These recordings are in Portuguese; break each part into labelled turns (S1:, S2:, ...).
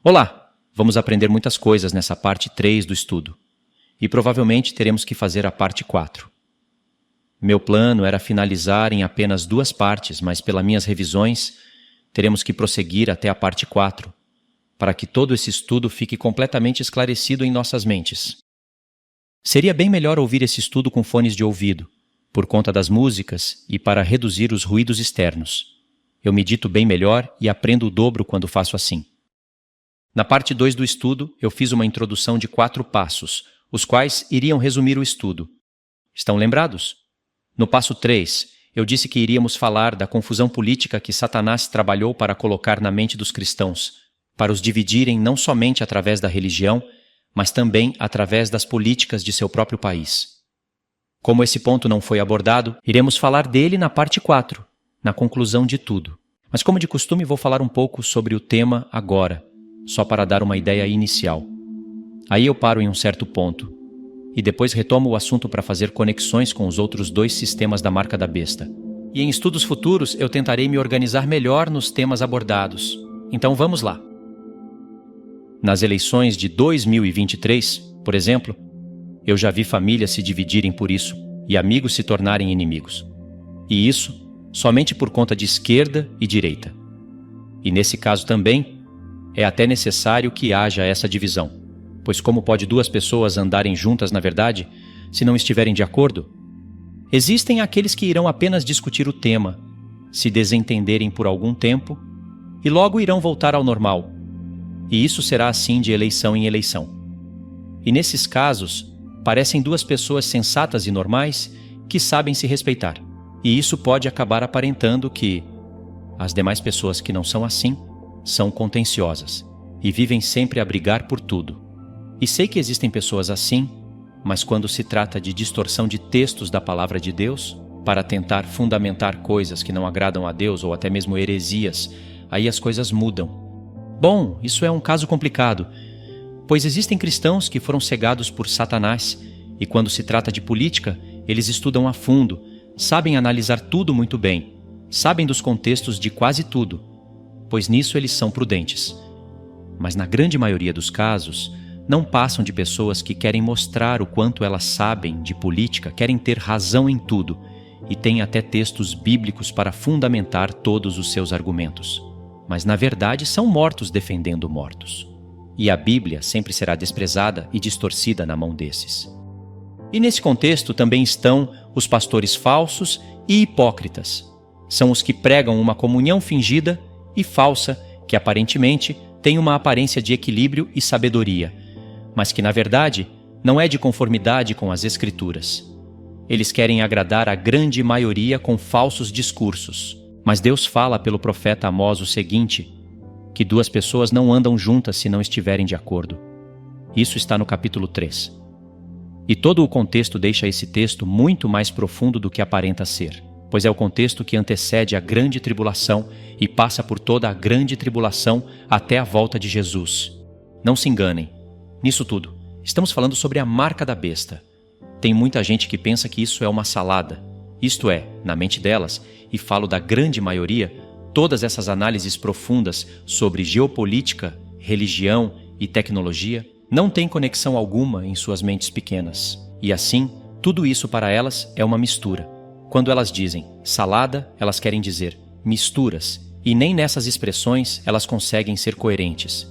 S1: Olá! Vamos aprender muitas coisas nessa parte 3 do estudo. E provavelmente teremos que fazer a parte 4. Meu plano era finalizar em apenas 2 partes, mas pelas minhas revisões, teremos que prosseguir até a parte 4, para que todo esse estudo fique completamente esclarecido em nossas mentes. Seria bem melhor ouvir esse estudo com fones de ouvido, por conta das músicas e para reduzir os ruídos externos. Eu medito bem melhor e aprendo o dobro quando faço assim. Na parte 2 do estudo, eu fiz uma introdução de 4 passos, os quais iriam resumir o estudo. Estão lembrados? No passo 3, eu disse que iríamos falar da confusão política que Satanás trabalhou para colocar na mente dos cristãos, para os dividirem não somente através da religião, mas também através das políticas de seu próprio país. Como esse ponto não foi abordado, iremos falar dele na parte 4, na conclusão de tudo. Mas como de costume, vou falar um pouco sobre o tema agora, só para dar uma ideia inicial. Aí eu paro em um certo ponto, e depois retomo o assunto para fazer conexões com os outros 2 sistemas da marca da besta. E em estudos futuros eu tentarei me organizar melhor nos temas abordados. Então vamos lá. Nas eleições de 2023, por exemplo, eu já vi famílias se dividirem por isso e amigos se tornarem inimigos. E isso somente por conta de esquerda e direita. E nesse caso também, é até necessário que haja essa divisão, pois como pode 2 pessoas andarem juntas na verdade, se não estiverem de acordo? Existem aqueles que irão apenas discutir o tema, se desentenderem por algum tempo, e logo irão voltar ao normal. E isso será assim de eleição em eleição. E nesses casos, parecem 2 pessoas sensatas e normais que sabem se respeitar. E isso pode acabar aparentando que as demais pessoas que não são assim são contenciosas e vivem sempre a brigar por tudo. E sei que existem pessoas assim, mas quando se trata de distorção de textos da palavra de Deus, para tentar fundamentar coisas que não agradam a Deus ou até mesmo heresias, aí as coisas mudam. Bom, isso é um caso complicado, pois existem cristãos que foram cegados por Satanás e quando se trata de política, eles estudam a fundo, sabem analisar tudo muito bem, sabem dos contextos de quase tudo, pois nisso eles são prudentes. Mas na grande maioria dos casos, não passam de pessoas que querem mostrar o quanto elas sabem de política, querem ter razão em tudo e têm até textos bíblicos para fundamentar todos os seus argumentos. Mas na verdade são mortos defendendo mortos. E a Bíblia sempre será desprezada e distorcida na mão desses. E nesse contexto também estão os pastores falsos e hipócritas. São os que pregam uma comunhão fingida e falsa, que aparentemente tem uma aparência de equilíbrio e sabedoria, mas que na verdade não é de conformidade com as Escrituras. Eles querem agradar a grande maioria com falsos discursos, mas Deus fala pelo profeta Amós o seguinte, que 2 pessoas não andam juntas se não estiverem de acordo. Isso está no capítulo 3. E todo o contexto deixa esse texto muito mais profundo do que aparenta ser, pois é o contexto que antecede a grande tribulação e passa por toda a grande tribulação até a volta de Jesus. Não se enganem. Nisso tudo, estamos falando sobre a marca da besta. Tem muita gente que pensa que isso é uma salada. Isto é, na mente delas, e falo da grande maioria, todas essas análises profundas sobre geopolítica, religião e tecnologia não têm conexão alguma em suas mentes pequenas. E assim, tudo isso para elas é uma mistura. Quando elas dizem salada, elas querem dizer misturas, e nem nessas expressões elas conseguem ser coerentes.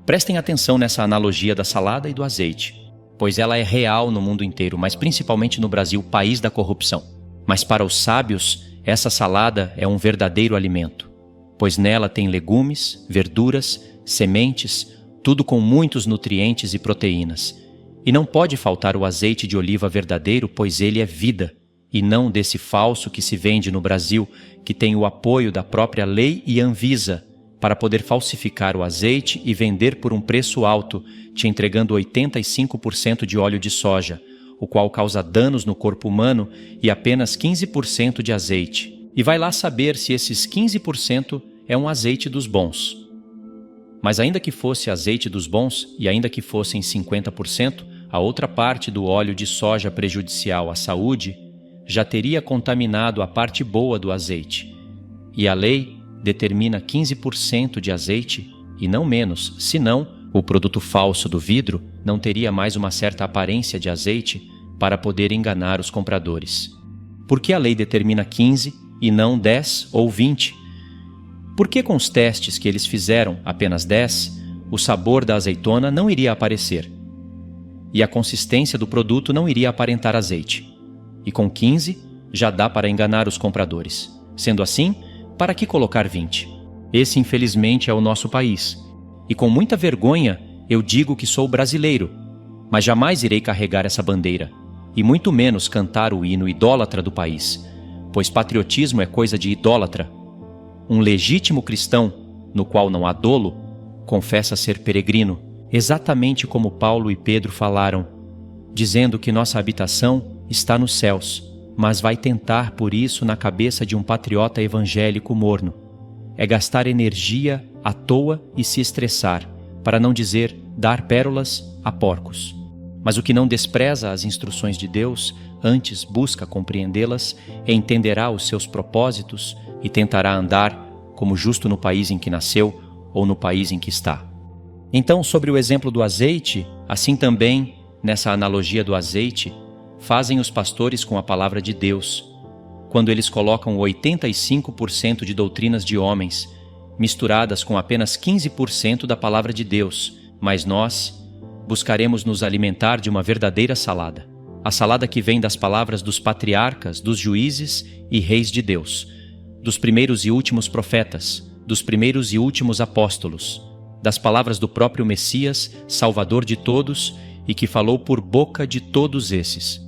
S1: Prestem atenção nessa analogia da salada e do azeite, pois ela é real no mundo inteiro, mas principalmente no Brasil, país da corrupção. Mas para os sábios, essa salada é um verdadeiro alimento, pois nela tem legumes, verduras, sementes, tudo com muitos nutrientes e proteínas. E não pode faltar o azeite de oliva verdadeiro, pois ele é vida, e não desse falso que se vende no Brasil, que tem o apoio da própria lei e Anvisa, para poder falsificar o azeite e vender por um preço alto, te entregando 85% de óleo de soja, o qual causa danos no corpo humano, e apenas 15% de azeite. E vai lá saber se esses 15% é um azeite dos bons. Mas ainda que fosse azeite dos bons, e ainda que fossem 50%, a outra parte do óleo de soja prejudicial à saúde já teria contaminado a parte boa do azeite. E a lei determina 15% de azeite e não menos, senão o produto falso do vidro não teria mais uma certa aparência de azeite para poder enganar os compradores. Por que a lei determina 15 e não 10 ou 20? Por que com os testes que eles fizeram, apenas 10, o sabor da azeitona não iria aparecer? E a consistência do produto não iria aparentar azeite. E com 15, já dá para enganar os compradores. Sendo assim, para que colocar 20? Esse, infelizmente, é o nosso país. E com muita vergonha, eu digo que sou brasileiro, mas jamais irei carregar essa bandeira, e muito menos cantar o hino idólatra do país, pois patriotismo é coisa de idólatra. Um legítimo cristão, no qual não há dolo, confessa ser peregrino, exatamente como Paulo e Pedro falaram, dizendo que nossa habitação está nos céus, mas vai tentar por isso na cabeça de um patriota evangélico morno. É gastar energia à toa e se estressar, para não dizer dar pérolas a porcos. Mas o que não despreza as instruções de Deus, antes busca compreendê-las, entenderá os seus propósitos e tentará andar como justo no país em que nasceu ou no país em que está. Então, sobre o exemplo do azeite, assim também, nessa analogia do azeite, fazem os pastores com a palavra de Deus, quando eles colocam 85% de doutrinas de homens, misturadas com apenas 15% da palavra de Deus, mas nós buscaremos nos alimentar de uma verdadeira salada. A salada que vem das palavras dos patriarcas, dos juízes e reis de Deus, dos primeiros e últimos profetas, dos primeiros e últimos apóstolos, das palavras do próprio Messias, Salvador de todos, e que falou por boca de todos esses.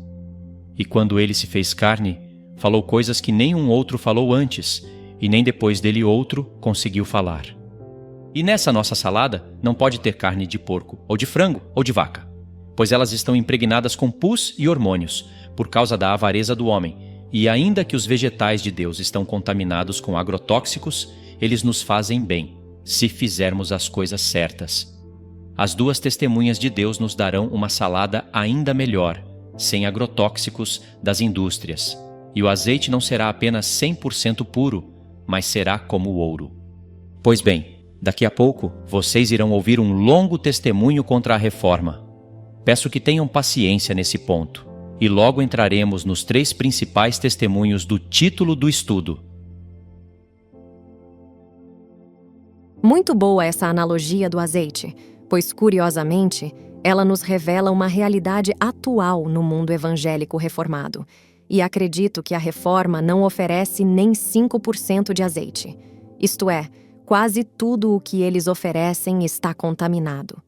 S1: E quando ele se fez carne, falou coisas que nenhum outro falou antes, e nem depois dele outro conseguiu falar. E nessa nossa salada não pode ter carne de porco, ou de frango, ou de vaca, pois elas estão impregnadas com pus e hormônios, por causa da avareza do homem, e ainda que os vegetais de Deus estão contaminados com agrotóxicos, eles nos fazem bem, se fizermos as coisas certas. As duas testemunhas de Deus nos darão uma salada ainda melhor, sem agrotóxicos das indústrias. E o azeite não será apenas 100% puro, mas será como o ouro. Pois bem, daqui a pouco vocês irão ouvir um longo testemunho contra a reforma. Peço que tenham paciência nesse ponto, e logo entraremos nos 3 principais testemunhos do título do estudo.
S2: Muito boa essa analogia do azeite, pois, curiosamente, ela nos revela uma realidade atual no mundo evangélico reformado. E acredito que a reforma não oferece nem 5% de azeite. Isto é, quase tudo o que eles oferecem está contaminado.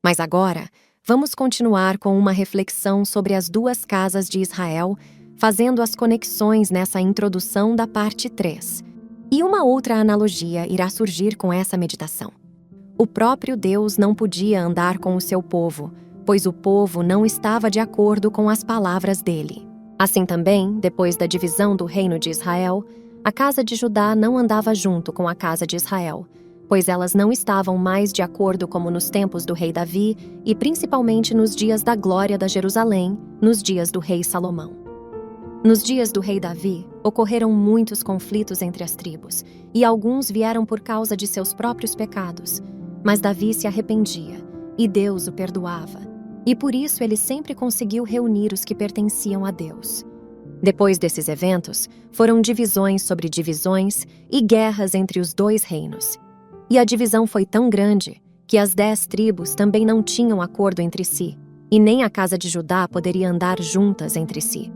S2: Mas agora, vamos continuar com uma reflexão sobre as 2 casas de Israel, fazendo as conexões nessa introdução da parte 3. E uma outra analogia irá surgir com essa meditação. O próprio Deus não podia andar com o seu povo, pois o povo não estava de acordo com as palavras dele. Assim também, depois da divisão do reino de Israel, a casa de Judá não andava junto com a casa de Israel, pois elas não estavam mais de acordo como nos tempos do rei Davi e principalmente nos dias da glória da Jerusalém, nos dias do rei Salomão. Nos dias do rei Davi, ocorreram muitos conflitos entre as tribos, e alguns vieram por causa de seus próprios pecados. Mas Davi se arrependia, e Deus o perdoava, e por isso ele sempre conseguiu reunir os que pertenciam a Deus. Depois desses eventos, foram divisões sobre divisões e guerras entre os 2 reinos. E a divisão foi tão grande que as 10 tribos também não tinham acordo entre si, e nem a casa de Judá poderia andar juntas entre si.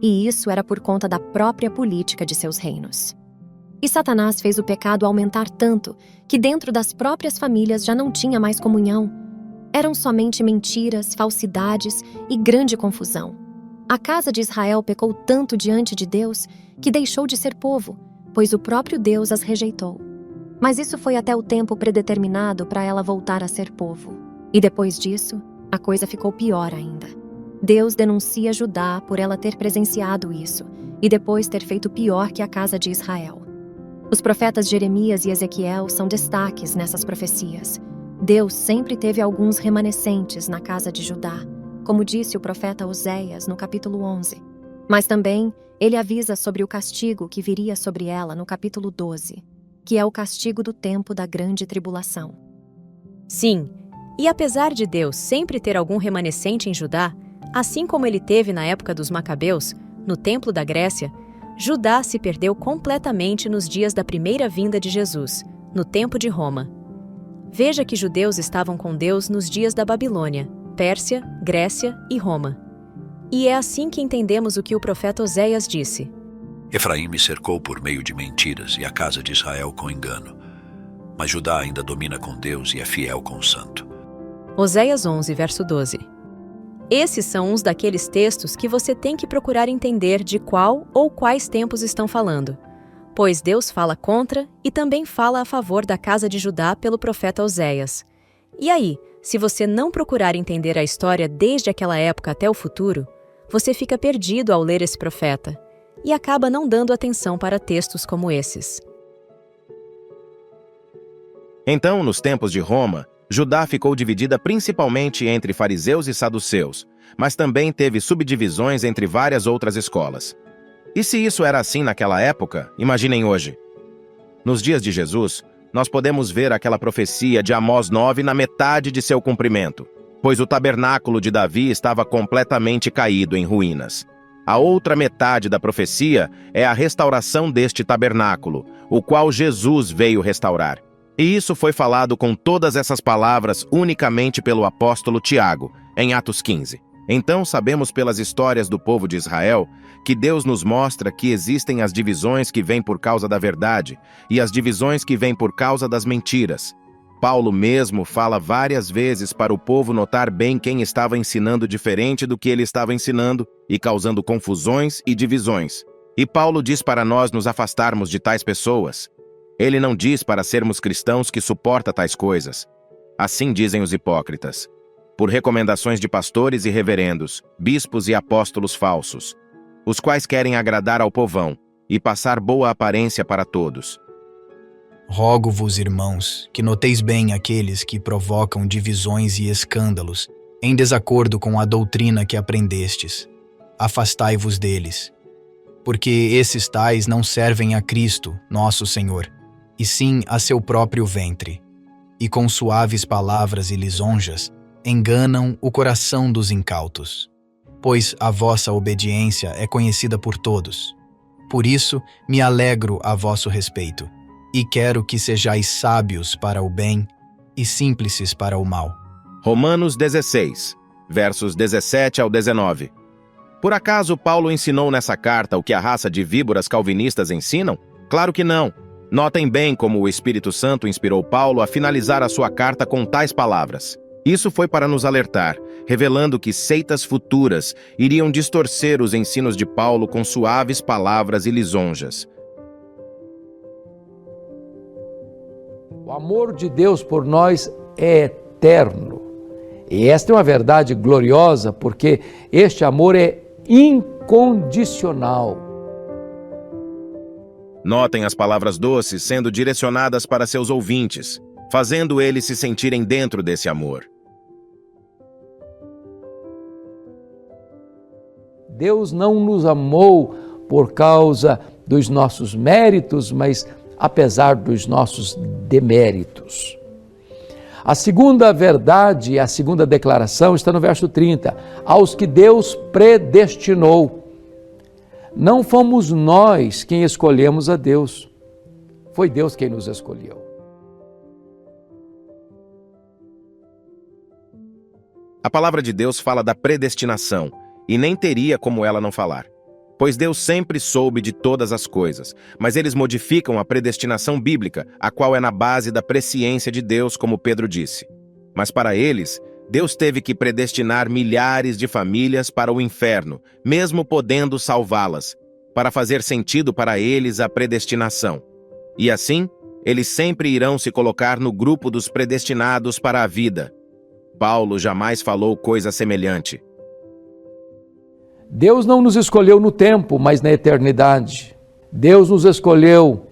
S2: E isso era por conta da própria política de seus reinos. E Satanás fez o pecado aumentar tanto que dentro das próprias famílias já não tinha mais comunhão. Eram somente mentiras, falsidades e grande confusão. A casa de Israel pecou tanto diante de Deus que deixou de ser povo, pois o próprio Deus as rejeitou. Mas isso foi até o tempo predeterminado para ela voltar a ser povo. E depois disso, a coisa ficou pior ainda. Deus denuncia Judá por ela ter presenciado isso e depois ter feito pior que a casa de Israel. Os profetas Jeremias e Ezequiel são destaques nessas profecias. Deus sempre teve alguns remanescentes na casa de Judá, como disse o profeta Oséias no capítulo 11. Mas também ele avisa sobre o castigo que viria sobre ela no capítulo 12, que é o castigo do tempo da grande tribulação. Sim, e apesar de Deus sempre ter algum remanescente em Judá, assim como ele teve na época dos Macabeus, no Templo da Grécia, Judá se perdeu completamente nos dias da primeira vinda de Jesus, no tempo de Roma. Veja que judeus estavam com Deus nos dias da Babilônia, Pérsia, Grécia e Roma. E é assim que entendemos o que o profeta Oséias disse.
S3: Efraim me cercou por meio de mentiras e a casa de Israel com engano. Mas Judá ainda domina com Deus e é fiel com o santo.
S2: Oséias 11, verso 12. Esses são uns daqueles textos que você tem que procurar entender de qual ou quais tempos estão falando, pois Deus fala contra e também fala a favor da casa de Judá pelo profeta Oséias. E aí, se você não procurar entender a história desde aquela época até o futuro, você fica perdido ao ler esse profeta e acaba não dando atenção para textos como esses.
S4: Então, nos tempos de Roma, Judá ficou dividida principalmente entre fariseus e saduceus, mas também teve subdivisões entre várias outras escolas. E se isso era assim naquela época, imaginem hoje. Nos dias de Jesus, nós podemos ver aquela profecia de Amós 9 na metade de seu cumprimento, pois o tabernáculo de Davi estava completamente caído em ruínas. A outra metade da profecia é a restauração deste tabernáculo, o qual Jesus veio restaurar. E isso foi falado com todas essas palavras unicamente pelo apóstolo Tiago, em Atos 15. Então sabemos pelas histórias do povo de Israel que Deus nos mostra que existem as divisões que vêm por causa da verdade e as divisões que vêm por causa das mentiras. Paulo mesmo fala várias vezes para o povo notar bem quem estava ensinando diferente do que ele estava ensinando e causando confusões e divisões. E Paulo diz para nós nos afastarmos de tais pessoas. Ele não diz para sermos cristãos que suporta tais coisas. Assim dizem os hipócritas. Por recomendações de pastores e reverendos, bispos e apóstolos falsos, os quais querem agradar ao povão e passar boa aparência para todos.
S5: Rogo-vos, irmãos, que noteis bem aqueles que provocam divisões e escândalos, em desacordo com a doutrina que aprendestes. Afastai-vos deles, porque esses tais não servem a Cristo, nosso Senhor, e sim a seu próprio ventre, e com suaves palavras e lisonjas enganam o coração dos incautos. Pois a vossa obediência é conhecida por todos. Por isso me alegro a vosso respeito, e quero que sejais sábios para o bem e simples para o mal.
S4: Romanos 16, versos 17 ao 19. Por acaso Paulo ensinou nessa carta o que a raça de víboras calvinistas ensinam? Claro que não. Notem bem como o Espírito Santo inspirou Paulo a finalizar a sua carta com tais palavras. Isso foi para nos alertar, revelando que seitas futuras iriam distorcer os ensinos de Paulo com suaves palavras e lisonjas.
S6: O amor de Deus por nós é eterno. E esta é uma verdade gloriosa, porque este amor é incondicional.
S4: Notem as palavras doces sendo direcionadas para seus ouvintes, fazendo eles se sentirem dentro desse amor.
S6: Deus não nos amou por causa dos nossos méritos, mas apesar dos nossos deméritos. A segunda verdade, a segunda declaração está no verso 30. Aos que Deus predestinou. Não fomos nós quem escolhemos a Deus. Foi Deus quem nos escolheu.
S4: A palavra de Deus fala da predestinação, e nem teria como ela não falar. Pois Deus sempre soube de todas as coisas, mas eles modificam a predestinação bíblica, a qual é na base da presciência de Deus, como Pedro disse. Mas para eles, Deus teve que predestinar milhares de famílias para o inferno, mesmo podendo salvá-las, para fazer sentido para eles a predestinação. E assim, eles sempre irão se colocar no grupo dos predestinados para a vida. Paulo jamais falou coisa semelhante.
S6: Deus não nos escolheu no tempo, mas na eternidade. Deus nos escolheu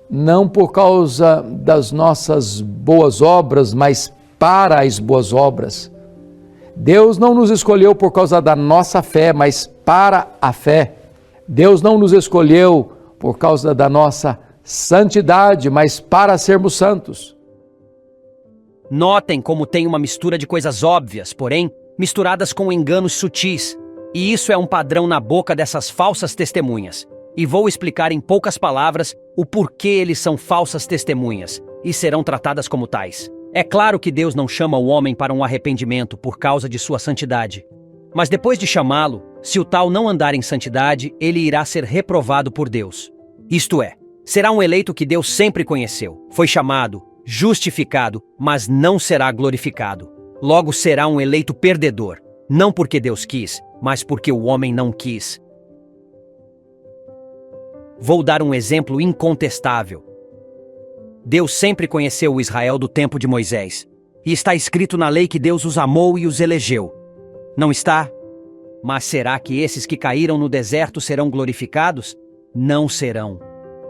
S6: não por causa das nossas boas obras, mas para as boas obras. Deus não nos escolheu por causa da nossa fé, mas para a fé. Deus não nos escolheu por causa da nossa santidade, mas para sermos santos.
S7: Notem como tem uma mistura de coisas óbvias, porém, misturadas com enganos sutis. E isso é um padrão na boca dessas falsas testemunhas. E vou explicar em poucas palavras o porquê eles são falsas testemunhas e serão tratadas como tais. É claro que Deus não chama o homem para um arrependimento por causa de sua santidade. Mas depois de chamá-lo, se o tal não andar em santidade, ele irá ser reprovado por Deus. Isto é, será um eleito que Deus sempre conheceu, foi chamado, justificado, mas não será glorificado. Logo será um eleito perdedor, não porque Deus quis, mas porque o homem não quis. Vou dar um exemplo incontestável. Deus sempre conheceu o Israel do tempo de Moisés, e está escrito na lei que Deus os amou e os elegeu. Não está? Mas será que esses que caíram no deserto serão glorificados? Não serão.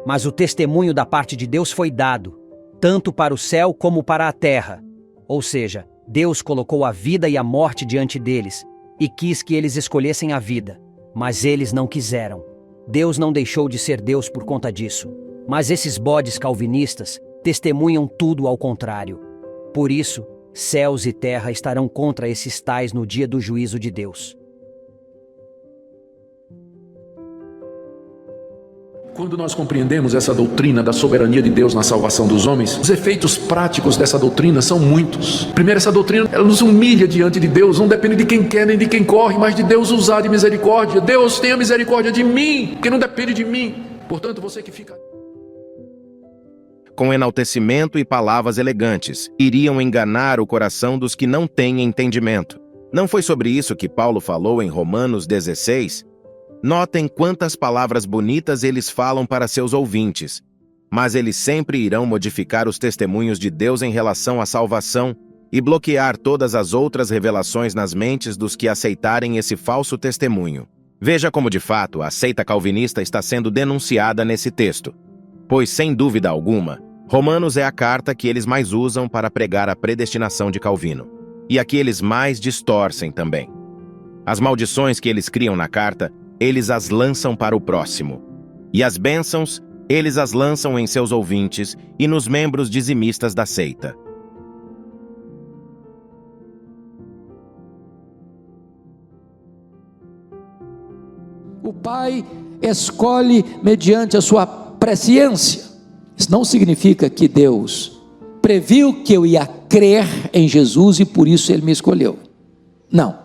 S7: Mas o testemunho da parte de Deus foi dado, tanto para o céu como para a terra. Ou seja, Deus colocou a vida e a morte diante deles, e quis que eles escolhessem a vida, mas eles não quiseram. Deus não deixou de ser Deus por conta disso. Mas esses bodes calvinistas testemunham tudo ao contrário. Por isso, céus e terra estarão contra esses tais no dia do juízo de Deus.
S8: Quando nós compreendemos essa doutrina da soberania de Deus na salvação dos homens, os efeitos práticos dessa doutrina são muitos. Primeiro, essa doutrina ela nos humilha diante de Deus, não depende de quem quer nem de quem corre, mas de Deus usar de misericórdia. Deus tenha misericórdia de mim, porque não depende de mim. Portanto, você que fica...
S4: Com enaltecimento e palavras elegantes, iriam enganar o coração dos que não têm entendimento. Não foi sobre isso que Paulo falou em Romanos 16? Notem quantas palavras bonitas eles falam para seus ouvintes, mas eles sempre irão modificar os testemunhos de Deus em relação à salvação e bloquear todas as outras revelações nas mentes dos que aceitarem esse falso testemunho. Veja como, de fato, a seita calvinista está sendo denunciada nesse texto, pois, sem dúvida alguma, Romanos é a carta que eles mais usam para pregar a predestinação de Calvino, e a que eles mais distorcem também. As maldições que eles criam na carta, eles as lançam para o próximo. E as bênçãos, eles as lançam em seus ouvintes e nos membros dizimistas da seita.
S6: O Pai escolhe mediante a sua presciência. Isso não significa que Deus previu que eu ia crer em Jesus e por isso Ele me escolheu. Não,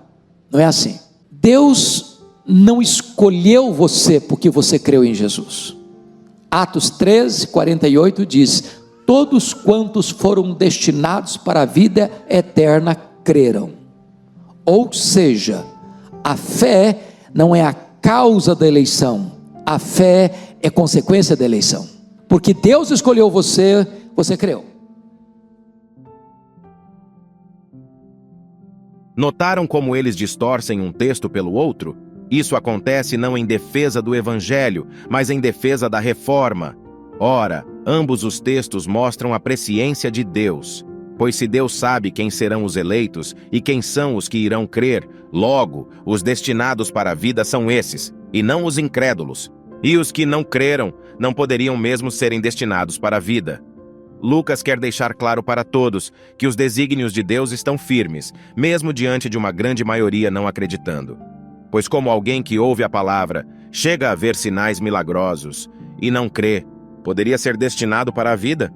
S6: não é assim. Deus não escolheu você porque você creu em Jesus. Atos 13, 48 diz: todos quantos foram destinados para a vida eterna creram. Ou seja, a fé não é a causa da eleição, a fé é consequência da eleição. Porque Deus escolheu você, você creu.
S4: Notaram como eles distorcem um texto pelo outro? Isso acontece não em defesa do Evangelho, mas em defesa da reforma. Ora, ambos os textos mostram a presciência de Deus. Pois se Deus sabe quem serão os eleitos e quem são os que irão crer, logo, os destinados para a vida são esses, e não os incrédulos. E os que não creram não poderiam mesmo serem destinados para a vida. Lucas quer deixar claro para todos que os desígnios de Deus estão firmes, mesmo diante de uma grande maioria não acreditando. Pois como alguém que ouve a palavra, chega a ver sinais milagrosos e não crê, poderia ser destinado para a vida?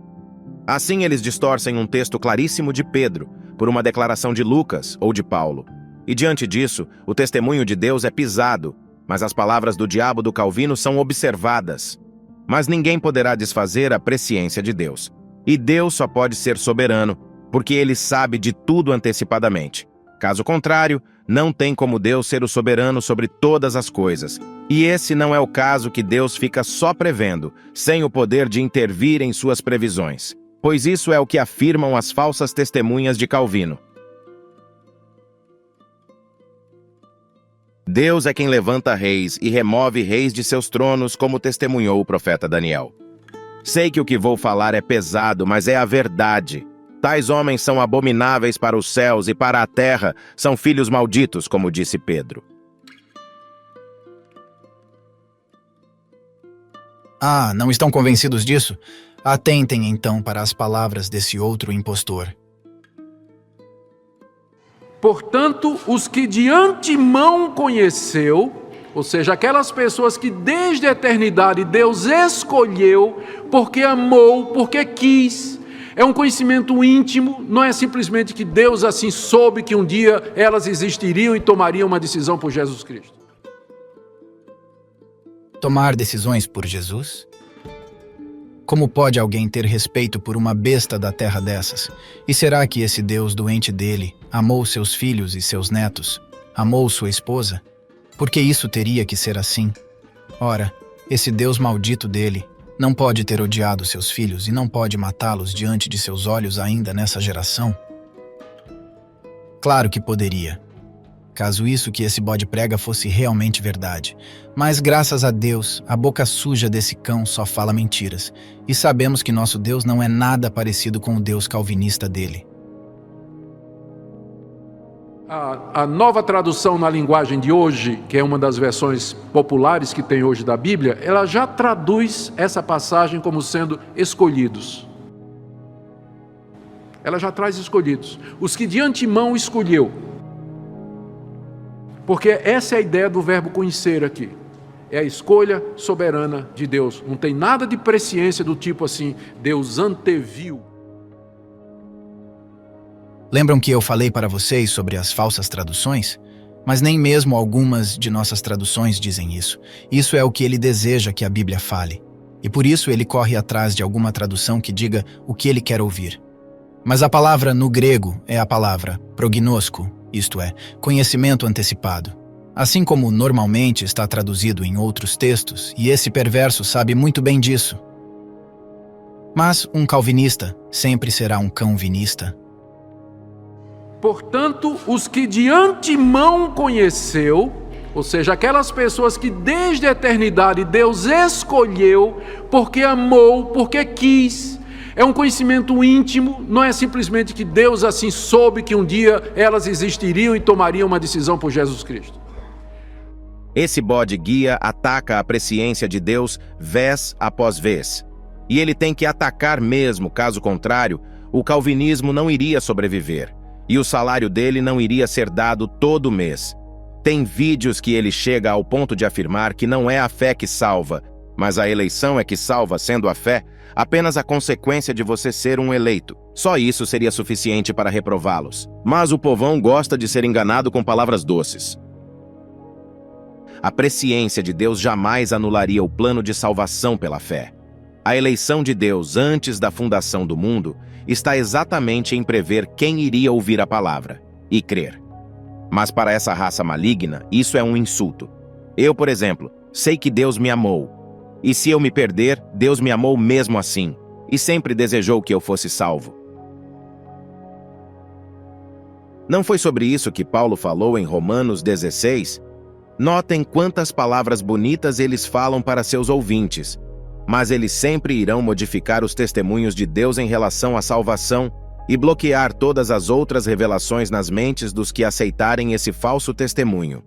S4: Assim eles distorcem um texto claríssimo de Pedro, por uma declaração de Lucas ou de Paulo. E diante disso, o testemunho de Deus é pisado, mas as palavras do diabo do Calvino são observadas. Mas ninguém poderá desfazer a presciência de Deus. E Deus só pode ser soberano, porque Ele sabe de tudo antecipadamente. Caso contrário, não tem como Deus ser o soberano sobre todas as coisas. E esse não é o caso que Deus fica só prevendo, sem o poder de intervir em suas previsões. Pois isso é o que afirmam as falsas testemunhas de Calvino. Deus é quem levanta reis e remove reis de seus tronos, como testemunhou o profeta Daniel. Sei que o que vou falar é pesado, mas é a verdade. Tais homens são abomináveis para os céus e para a terra, são filhos malditos, como disse Pedro.
S5: Ah, não estão convencidos disso? Atentem então para as palavras desse outro impostor.
S8: Portanto, os que de antemão conheceu, ou seja, aquelas pessoas que desde a eternidade Deus escolheu, porque amou, porque quis. É um conhecimento íntimo, não é simplesmente que Deus assim soube que um dia elas existiriam e tomariam uma decisão por Jesus Cristo.
S5: Tomar decisões por Jesus? Como pode alguém ter respeito por uma besta da terra dessas? E será que esse Deus doente dele amou seus filhos e seus netos? Amou sua esposa? Porque isso teria que ser assim. Ora, esse Deus maldito dele não pode ter odiado seus filhos e não pode matá-los diante de seus olhos ainda nessa geração? Claro que poderia, caso isso que esse bode prega fosse realmente verdade. Mas graças a Deus, a boca suja desse cão só fala mentiras. E sabemos que nosso Deus não é nada parecido com o Deus calvinista dele.
S8: A nova tradução na linguagem de hoje, que é uma das versões populares que tem hoje da Bíblia, ela já traduz essa passagem como sendo escolhidos. Ela já traz escolhidos. Os que de antemão escolheu. Porque essa é a ideia do verbo conhecer aqui. É a escolha soberana de Deus. Não tem nada de presciência do tipo assim, Deus anteviu.
S5: Lembram que eu falei para vocês sobre as falsas traduções? Mas nem mesmo algumas de nossas traduções dizem isso. Isso é o que ele deseja que a Bíblia fale. E por isso ele corre atrás de alguma tradução que diga o que ele quer ouvir. Mas a palavra no grego é a palavra prognosco, isto é, conhecimento antecipado. Assim como normalmente está traduzido em outros textos, e esse perverso sabe muito bem disso. Mas um calvinista sempre será um cãovinista.
S8: Portanto, os que de antemão conheceu, ou seja, aquelas pessoas que desde a eternidade Deus escolheu, porque amou, porque quis. É um conhecimento íntimo, não é simplesmente que Deus assim soube que um dia elas existiriam e tomariam uma decisão por Jesus Cristo.
S4: Esse bode guia ataca a presciência de Deus vez após vez. E ele tem que atacar mesmo, caso contrário, o calvinismo não iria sobreviver. E o salário dele não iria ser dado todo mês. Tem vídeos que ele chega ao ponto de afirmar que não é a fé que salva, mas a eleição é que salva, sendo a fé apenas a consequência de você ser um eleito. Só isso seria suficiente para reprová-los. Mas o povão gosta de ser enganado com palavras doces. A presciência de Deus jamais anularia o plano de salvação pela fé. A eleição de Deus antes da fundação do mundo está exatamente em prever quem iria ouvir a palavra e crer. Mas para essa raça maligna, isso é um insulto. Eu, por exemplo, sei que Deus me amou. E se eu me perder, Deus me amou mesmo assim, e sempre desejou que eu fosse salvo. Não foi sobre isso que Paulo falou em Romanos 16? Notem quantas palavras bonitas eles falam para seus ouvintes, mas eles sempre irão modificar os testemunhos de Deus em relação à salvação e bloquear todas as outras revelações nas mentes dos que aceitarem esse falso testemunho.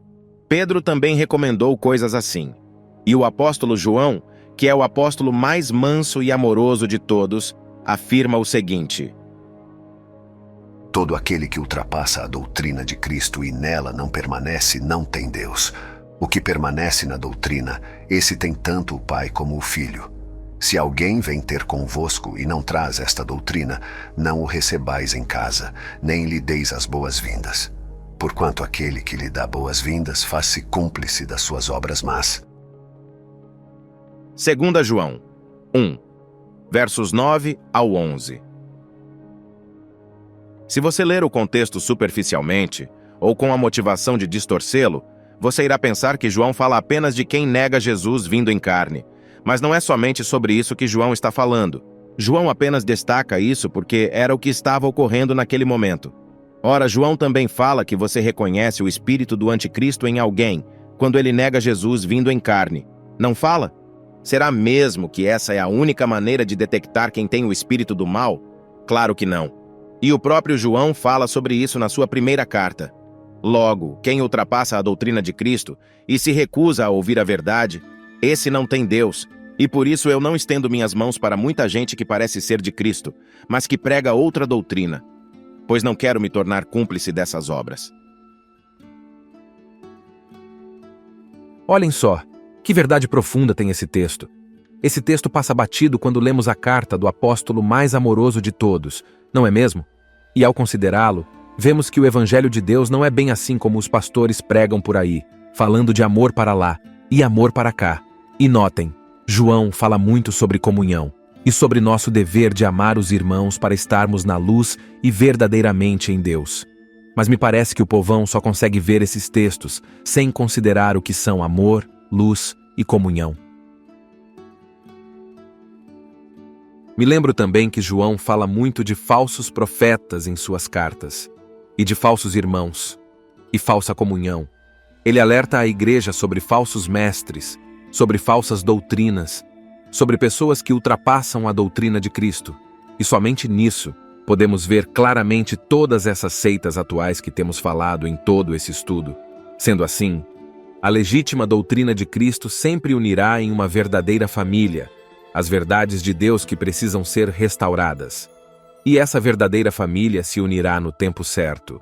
S4: Pedro também recomendou coisas assim. E o apóstolo João, que é o apóstolo mais manso e amoroso de todos, afirma o seguinte:
S3: Todo aquele que ultrapassa a doutrina de Cristo e nela não permanece, não tem Deus. O que permanece na doutrina, esse tem tanto o Pai como o Filho. Se alguém vem ter convosco e não traz esta doutrina, não o recebais em casa, nem lhe deis as boas-vindas. Porquanto aquele que lhe dá boas-vindas faz-se cúmplice das suas obras más.
S4: 2 João 1, versos 9 ao 11. Se você ler o contexto superficialmente, ou com a motivação de distorcê-lo, você irá pensar que João fala apenas de quem nega Jesus vindo em carne. Mas não é somente sobre isso que João está falando. João apenas destaca isso porque era o que estava ocorrendo naquele momento. Ora, João também fala que você reconhece o espírito do anticristo em alguém quando ele nega Jesus vindo em carne. Não fala? Será mesmo que essa é a única maneira de detectar quem tem o espírito do mal? Claro que não. E o próprio João fala sobre isso na sua primeira carta. Logo, quem ultrapassa a doutrina de Cristo e se recusa a ouvir a verdade, esse não tem Deus. E por isso eu não estendo minhas mãos para muita gente que parece ser de Cristo, mas que prega outra doutrina. pois não quero me tornar cúmplice dessas obras.
S9: Olhem só, que verdade profunda tem esse texto. Esse texto passa batido quando lemos a carta do apóstolo mais amoroso de todos, não é mesmo? E ao considerá-lo, vemos que o Evangelho de Deus não é bem assim como os pastores pregam por aí, falando de amor para lá e amor para cá. E notem, João fala muito sobre comunhão e sobre nosso dever de amar os irmãos para estarmos na luz e verdadeiramente em Deus. Mas me parece que o povão só consegue ver esses textos sem considerar o que são amor, luz e comunhão. Me lembro também que João fala muito de falsos profetas em suas cartas, e de falsos irmãos, e falsa comunhão. Ele alerta a igreja sobre falsos mestres, sobre falsas doutrinas, sobre pessoas que ultrapassam a doutrina de Cristo. E somente nisso podemos ver claramente todas essas seitas atuais que temos falado em todo esse estudo. Sendo assim, a legítima doutrina de Cristo sempre unirá em uma verdadeira família as verdades de Deus que precisam ser restauradas. E essa verdadeira família se unirá no tempo certo.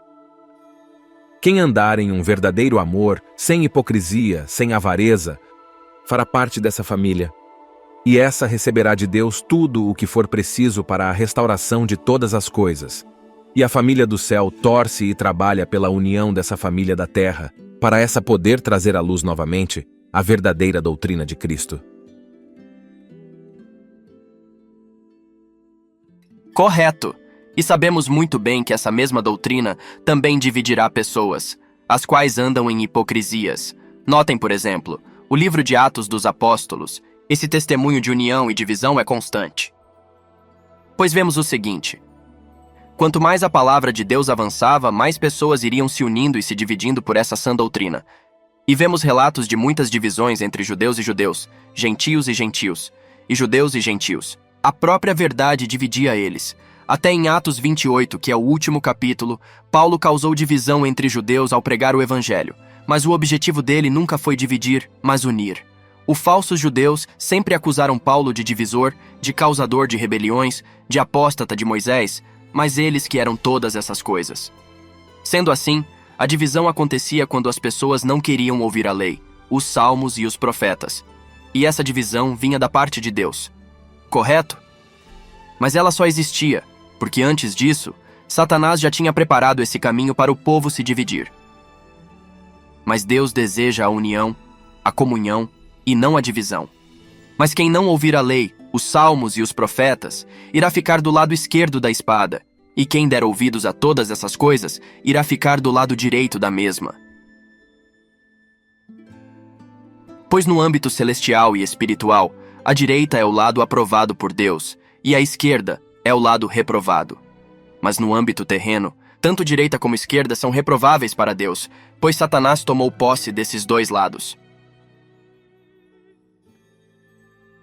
S9: Quem andar em um verdadeiro amor, sem hipocrisia, sem avareza, fará parte dessa família. E essa receberá de Deus tudo o que for preciso para a restauração de todas as coisas. E a família do céu torce e trabalha pela união dessa família da terra, para essa poder trazer à luz novamente a verdadeira doutrina de Cristo.
S10: Correto. E sabemos muito bem que essa mesma doutrina também dividirá pessoas, as quais andam em hipocrisias. Notem, por exemplo, o livro de Atos dos Apóstolos. Esse testemunho de união e divisão é constante. Pois vemos o seguinte: quanto mais a palavra de Deus avançava, mais pessoas iriam se unindo e se dividindo por essa sã doutrina. E vemos relatos de muitas divisões entre judeus e judeus, gentios e gentios, e judeus e gentios. A própria verdade dividia eles. Até em Atos 28, que é o último capítulo, Paulo causou divisão entre judeus ao pregar o evangelho, mas o objetivo dele nunca foi dividir, mas unir. Os falsos judeus sempre acusaram Paulo de divisor, de causador de rebeliões, de apóstata de Moisés, mas eles que eram todas essas coisas. Sendo assim, a divisão acontecia quando as pessoas não queriam ouvir a lei, os salmos e os profetas. E essa divisão vinha da parte de Deus. Correto? Mas ela só existia, porque antes disso, Satanás já tinha preparado esse caminho para o povo se dividir. Mas Deus deseja a união, a comunhão e não a divisão. Mas quem não ouvir a lei, os salmos e os profetas, irá ficar do lado esquerdo da espada, e quem der ouvidos a todas essas coisas, irá ficar do lado direito da mesma. Pois no âmbito celestial e espiritual, a direita é o lado aprovado por Deus, e a esquerda é o lado reprovado. Mas no âmbito terreno, tanto direita como esquerda são reprováveis para Deus, pois Satanás tomou posse desses dois lados.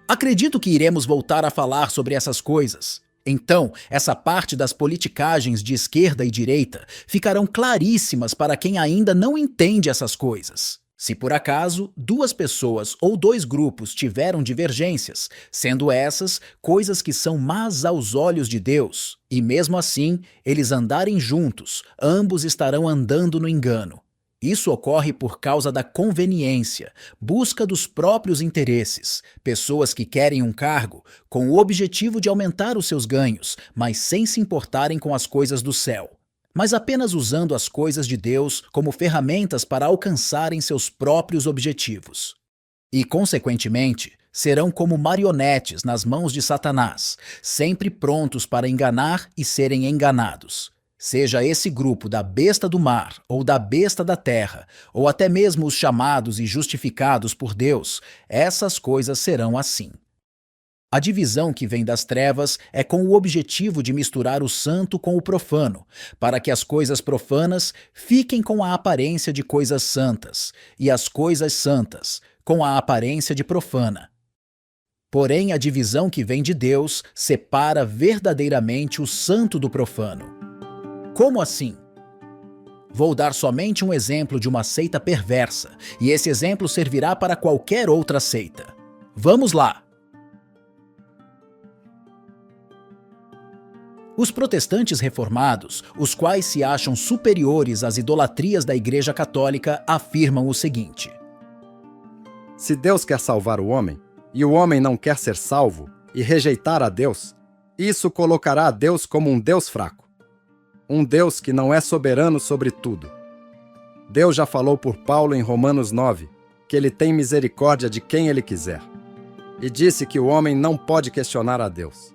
S11: Acredito que iremos voltar a falar sobre essas coisas. Então, essa parte das politicagens de esquerda e direita ficarão claríssimas para quem ainda não entende essas coisas. Se por acaso duas pessoas ou dois grupos tiveram divergências, sendo essas coisas que são más aos olhos de Deus, e mesmo assim eles andarem juntos, ambos estarão andando no engano. Isso ocorre por causa da conveniência, busca dos próprios interesses, pessoas que querem um cargo com o objetivo de aumentar os seus ganhos, mas sem se importarem com as coisas do céu, mas apenas usando as coisas de Deus como ferramentas para alcançarem seus próprios objetivos. E, consequentemente, serão como marionetes nas mãos de Satanás, sempre prontos para enganar e serem enganados. Seja esse grupo da besta do mar, ou da besta da terra, ou até mesmo os chamados e justificados por Deus, essas coisas serão assim. A divisão que vem das trevas é com o objetivo de misturar o santo com o profano, para que as coisas profanas fiquem com a aparência de coisas santas, e as coisas santas com a aparência de profana. Porém, a divisão que vem de Deus separa verdadeiramente o santo do profano. Como assim? Vou dar somente um exemplo de uma seita perversa, e esse exemplo servirá para qualquer outra seita. Vamos lá! Os protestantes reformados, os quais se acham superiores às idolatrias da Igreja Católica, afirmam o seguinte:
S12: se Deus quer salvar o homem, e o homem não quer ser salvo, e rejeitar a Deus, isso colocará a Deus como um Deus fraco. Um Deus que não é soberano sobre tudo. Deus já falou por Paulo em Romanos 9, que ele tem misericórdia de quem ele quiser. E disse que o homem não pode questionar a Deus.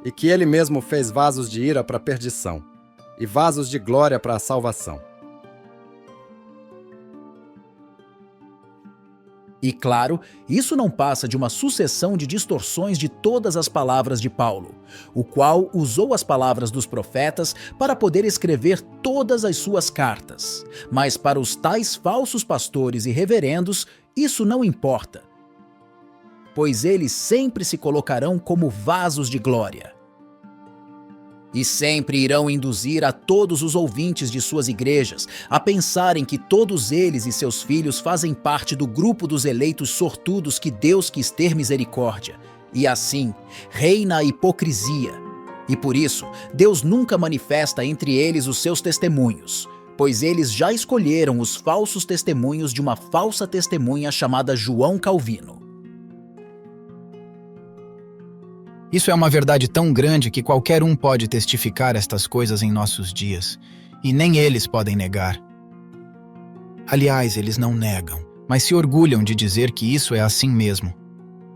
S12: E que ele mesmo fez vasos de ira para a perdição, e vasos de glória para a salvação.
S11: E claro, isso não passa de uma sucessão de distorções de todas as palavras de Paulo, o qual usou as palavras dos profetas para poder escrever todas as suas cartas. Mas para os tais falsos pastores e reverendos, isso não importa, pois eles sempre se colocarão como vasos de glória. E sempre irão induzir a todos os ouvintes de suas igrejas a pensarem que todos eles e seus filhos fazem parte do grupo dos eleitos sortudos que Deus quis ter misericórdia. E assim, reina a hipocrisia. E por isso, Deus nunca manifesta entre eles os seus testemunhos, pois eles já escolheram os falsos testemunhos de uma falsa testemunha chamada João Calvino.
S5: Isso é uma verdade tão grande que qualquer um pode testificar estas coisas em nossos dias, e nem eles podem negar. Aliás, eles não negam, mas se orgulham de dizer que isso é assim mesmo.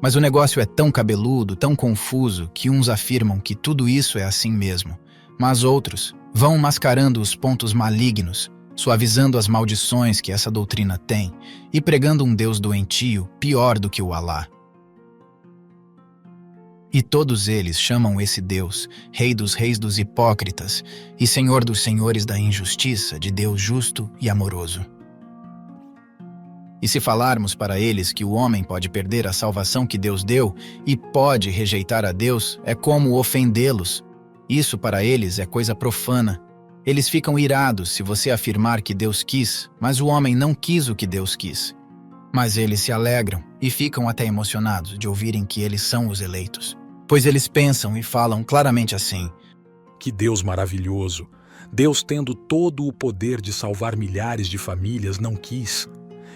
S5: Mas o negócio é tão cabeludo, tão confuso, que uns afirmam que tudo isso é assim mesmo, mas outros vão mascarando os pontos malignos, suavizando as maldições que essa doutrina tem e pregando um Deus doentio pior do que o Alá. E todos eles chamam esse Deus, Rei dos Reis dos Hipócritas e Senhor dos Senhores da Injustiça, de Deus justo e amoroso. E se falarmos para eles que o homem pode perder a salvação que Deus deu e pode rejeitar a Deus, é como ofendê-los. Isso para eles é coisa profana. Eles ficam irados se você afirmar que Deus quis, mas o homem não quis o que Deus quis. Mas eles se alegram e ficam até emocionados de ouvirem que eles são os eleitos. Pois eles pensam e falam claramente assim:
S13: que Deus maravilhoso! Deus, tendo todo o poder de salvar milhares de famílias, não quis.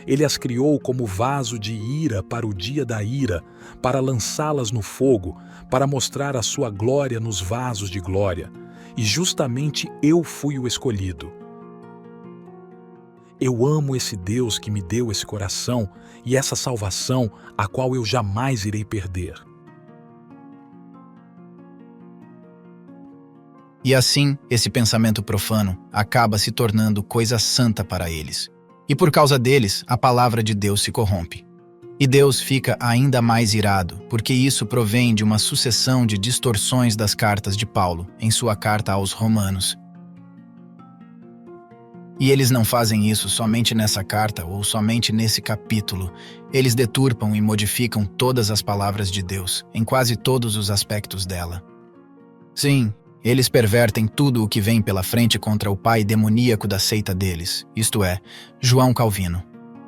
S13: Ele as criou como vaso de ira para o dia da ira, para lançá-las no fogo, para mostrar a sua glória nos vasos de glória. E justamente eu fui o escolhido. Eu amo esse Deus que me deu esse coração e essa salvação, a qual eu jamais irei perder.
S5: E assim, esse pensamento profano acaba se tornando coisa santa para eles. E por causa deles, a palavra de Deus se corrompe. E Deus fica ainda mais irado, porque isso provém de uma sucessão de distorções das cartas de Paulo, em sua carta aos Romanos. E eles não fazem isso somente nessa carta ou somente nesse capítulo. Eles deturpam e modificam todas as palavras de Deus, em quase todos os aspectos dela. Sim, eles pervertem tudo o que vem pela frente contra o pai demoníaco da seita deles, isto é, João Calvino.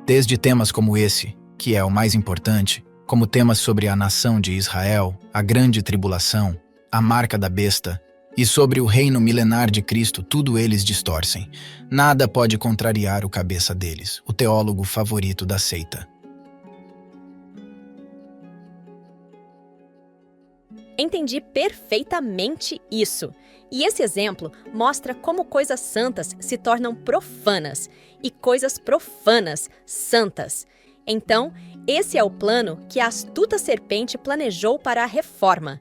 S5: Desde temas como esse, que é o mais importante, como temas sobre a nação de Israel, a grande tribulação, a marca da besta, e sobre o reino milenar de Cristo, tudo eles distorcem. Nada pode contrariar o cabeça deles, o teólogo favorito da seita.
S2: Entendi perfeitamente isso. E esse exemplo mostra como coisas santas se tornam profanas e coisas profanas santas. Então, esse é o plano que a astuta serpente planejou para a reforma.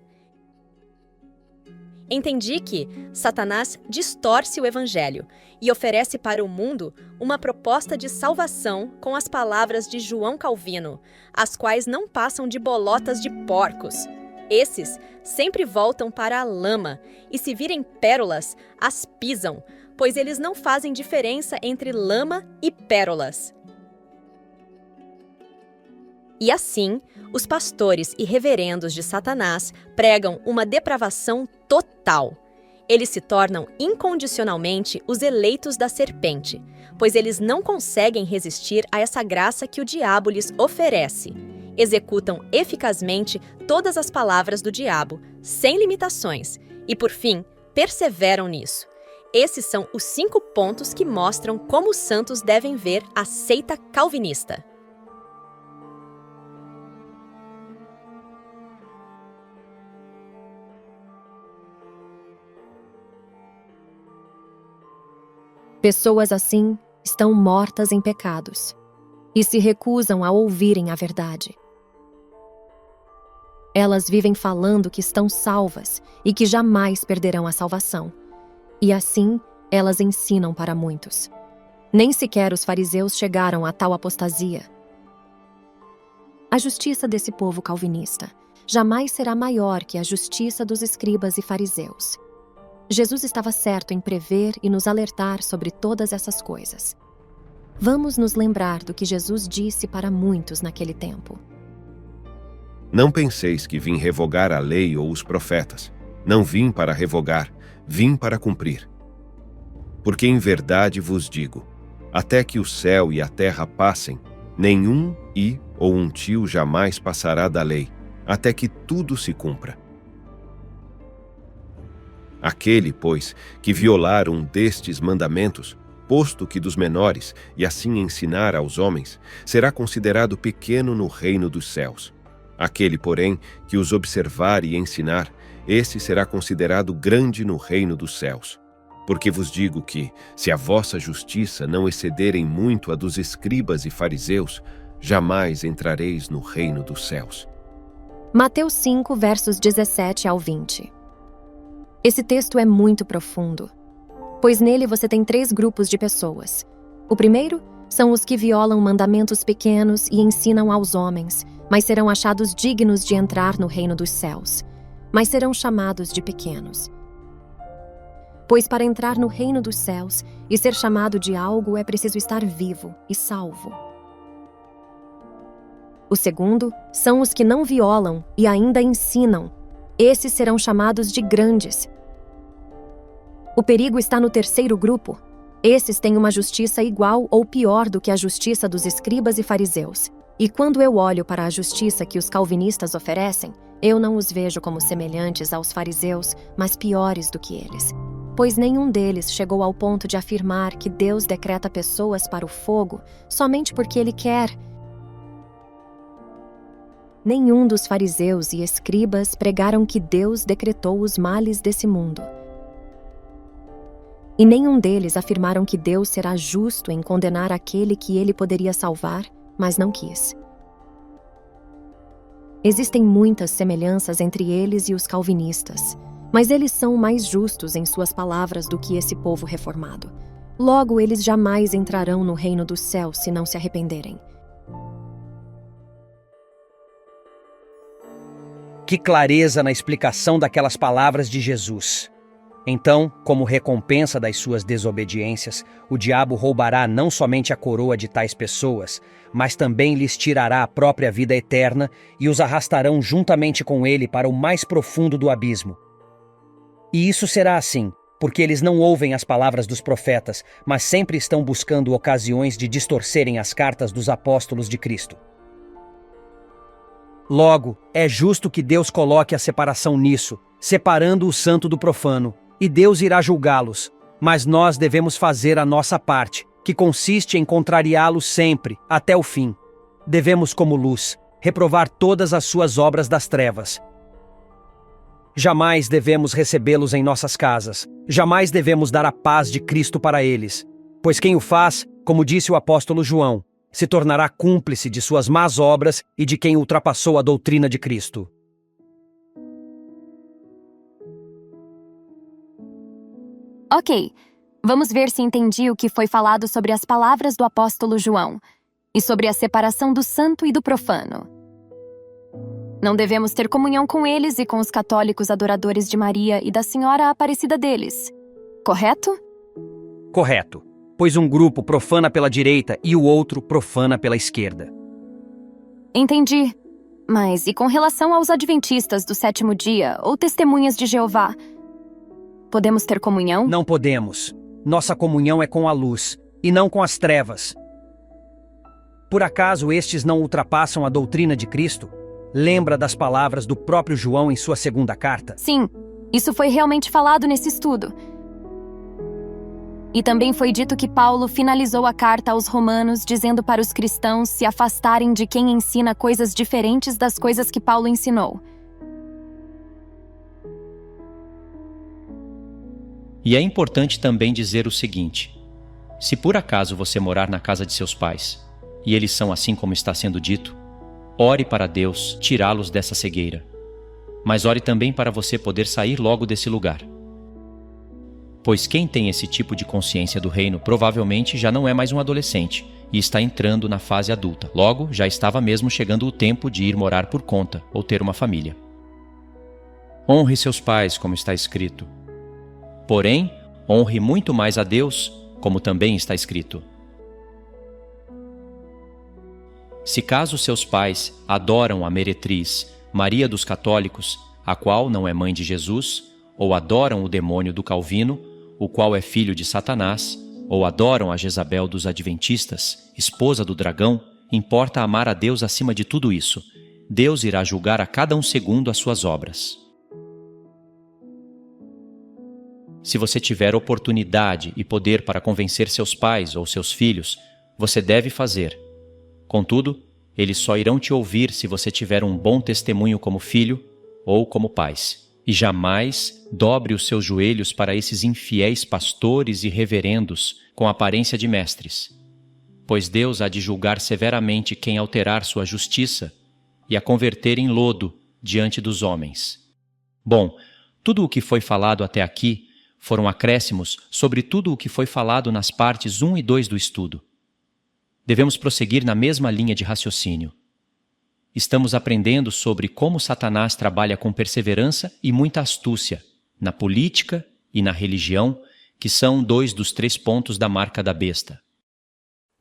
S2: Entendi que Satanás distorce o Evangelho e oferece para o mundo uma proposta de salvação com as palavras de João Calvino, as quais não passam de bolotas de porcos. Esses sempre voltam para a lama e, se virem pérolas, as pisam, pois eles não fazem diferença entre lama e pérolas. E assim, os pastores e reverendos de Satanás pregam uma depravação total. Eles se tornam incondicionalmente os eleitos da serpente, pois eles não conseguem resistir a essa graça que o diabo lhes oferece. Executam eficazmente todas as palavras do diabo, sem limitações, e por fim,
S14: perseveram nisso. Esses são os 5 pontos que mostram como os santos devem ver a seita calvinista.
S2: Pessoas assim estão mortas em pecados e se recusam a ouvirem a verdade. Elas vivem falando que estão salvas e que jamais perderão a salvação. E assim, elas ensinam para muitos. Nem sequer os fariseus chegaram a tal apostasia. A justiça desse povo calvinista jamais será maior que a justiça dos escribas e fariseus. Jesus estava certo em prever e nos alertar sobre todas essas coisas. Vamos nos lembrar do que Jesus disse para muitos naquele tempo.
S15: Não penseis que vim revogar a lei ou os profetas. Não vim para revogar, vim para cumprir. Porque em verdade vos digo, até que o céu e a terra passem, nenhum i ou um tio jamais passará da lei, até que tudo se cumpra. Aquele, pois, que violar um destes mandamentos, posto que dos menores, e assim ensinar aos homens, será considerado pequeno no reino dos céus. Aquele, porém, que os observar e ensinar, esse será considerado grande no reino dos céus. Porque vos digo que, se a vossa justiça não excederem muito a dos escribas e fariseus, jamais entrareis no reino dos céus.
S2: Mateus 5, versos 17 ao 20. Esse texto é muito profundo, pois nele você tem 3 grupos de pessoas. O primeiro são os que violam mandamentos pequenos e ensinam aos homens, mas serão achados dignos de entrar no reino dos céus, mas serão chamados de pequenos. Pois para entrar no reino dos céus e ser chamado de algo é preciso estar vivo e salvo. O segundo são os que não violam e ainda ensinam. Esses serão chamados de grandes. O perigo está no terceiro grupo. Esses têm uma justiça igual ou pior do que a justiça dos escribas e fariseus. E quando eu olho para a justiça que os calvinistas oferecem, eu não os vejo como semelhantes aos fariseus, mas piores do que eles. Pois nenhum deles chegou ao ponto de afirmar que Deus decreta pessoas para o fogo somente porque Ele quer. Nenhum dos fariseus e escribas pregaram que Deus decretou os males desse mundo. E nenhum deles afirmaram que Deus será justo em condenar aquele que Ele poderia salvar, mas não quis. Existem muitas semelhanças entre eles e os calvinistas, mas eles são mais justos em suas palavras do que esse povo reformado. Logo, eles jamais entrarão no reino dos céus se não se arrependerem.
S7: Que clareza na explicação daquelas palavras de Jesus. Então, como recompensa das suas desobediências, o diabo roubará não somente a coroa de tais pessoas, mas também lhes tirará a própria vida eterna e os arrastarão juntamente com ele para o mais profundo do abismo. E isso será assim, porque eles não ouvem as palavras dos profetas, mas sempre estão buscando ocasiões de distorcerem as cartas dos apóstolos de Cristo. Logo, é justo que Deus coloque a separação nisso, separando o santo do profano, e Deus irá julgá-los, mas nós devemos fazer a nossa parte, que consiste em contrariá-los sempre, até o fim. Devemos, como luz, reprovar todas as suas obras das trevas. Jamais devemos recebê-los em nossas casas, jamais devemos dar a paz de Cristo para eles, pois quem o faz, como disse o apóstolo João, se tornará cúmplice de suas más obras e de quem ultrapassou a doutrina de Cristo.
S2: Ok, vamos ver se entendi o que foi falado sobre as palavras do apóstolo João e sobre a separação do santo e do profano. Não devemos ter comunhão com eles e com os católicos adoradores de Maria e da Senhora Aparecida deles, correto?
S7: Correto, pois um grupo profana pela direita e o outro profana pela esquerda.
S2: Entendi. Mas e com relação aos adventistas do 7º dia ou testemunhas de Jeová? Podemos ter comunhão?
S7: Não podemos. Nossa comunhão é com a luz, e não com as trevas. Por acaso estes não ultrapassam a doutrina de Cristo? Lembra das palavras do próprio João em sua segunda carta?
S2: Sim, Isso foi realmente falado nesse estudo. E também foi dito que Paulo finalizou a carta aos Romanos dizendo para os cristãos se afastarem de quem ensina coisas diferentes das coisas que Paulo ensinou.
S1: E é importante também dizer o seguinte: se por acaso você morar na casa de seus pais, e eles são assim como está sendo dito, ore para Deus tirá-los dessa cegueira. Mas ore também para você poder sair logo desse lugar. Pois quem tem esse tipo de consciência do reino provavelmente já não é mais um adolescente e está entrando na fase adulta. Logo, já estava mesmo chegando o tempo de ir morar por conta ou ter uma família. Honre seus pais, como está escrito. Porém, honre muito mais a Deus, como também está escrito. Se caso seus pais adoram a meretriz Maria dos Católicos, a qual não é mãe de Jesus, ou adoram o demônio do Calvino, o qual é filho de Satanás, ou adoram a Jezabel dos Adventistas, esposa do dragão, importa amar a Deus acima de tudo isso. Deus irá julgar a cada um segundo as suas obras. Se você tiver oportunidade e poder para convencer seus pais ou seus filhos, você deve fazer. Contudo, eles só irão te ouvir se você tiver um bom testemunho como filho ou como pais. E jamais dobre os seus joelhos para esses infiéis pastores e reverendos com aparência de mestres, pois Deus há de julgar severamente quem alterar sua justiça e a converter em lodo diante dos homens. Bom, tudo o que foi falado até aqui foram acréscimos sobre tudo o que foi falado nas partes 1 e 2 do estudo. Devemos prosseguir na mesma linha de raciocínio. Estamos aprendendo sobre como Satanás trabalha com perseverança e muita astúcia na política e na religião, que são 2 dos 3 pontos da marca da besta.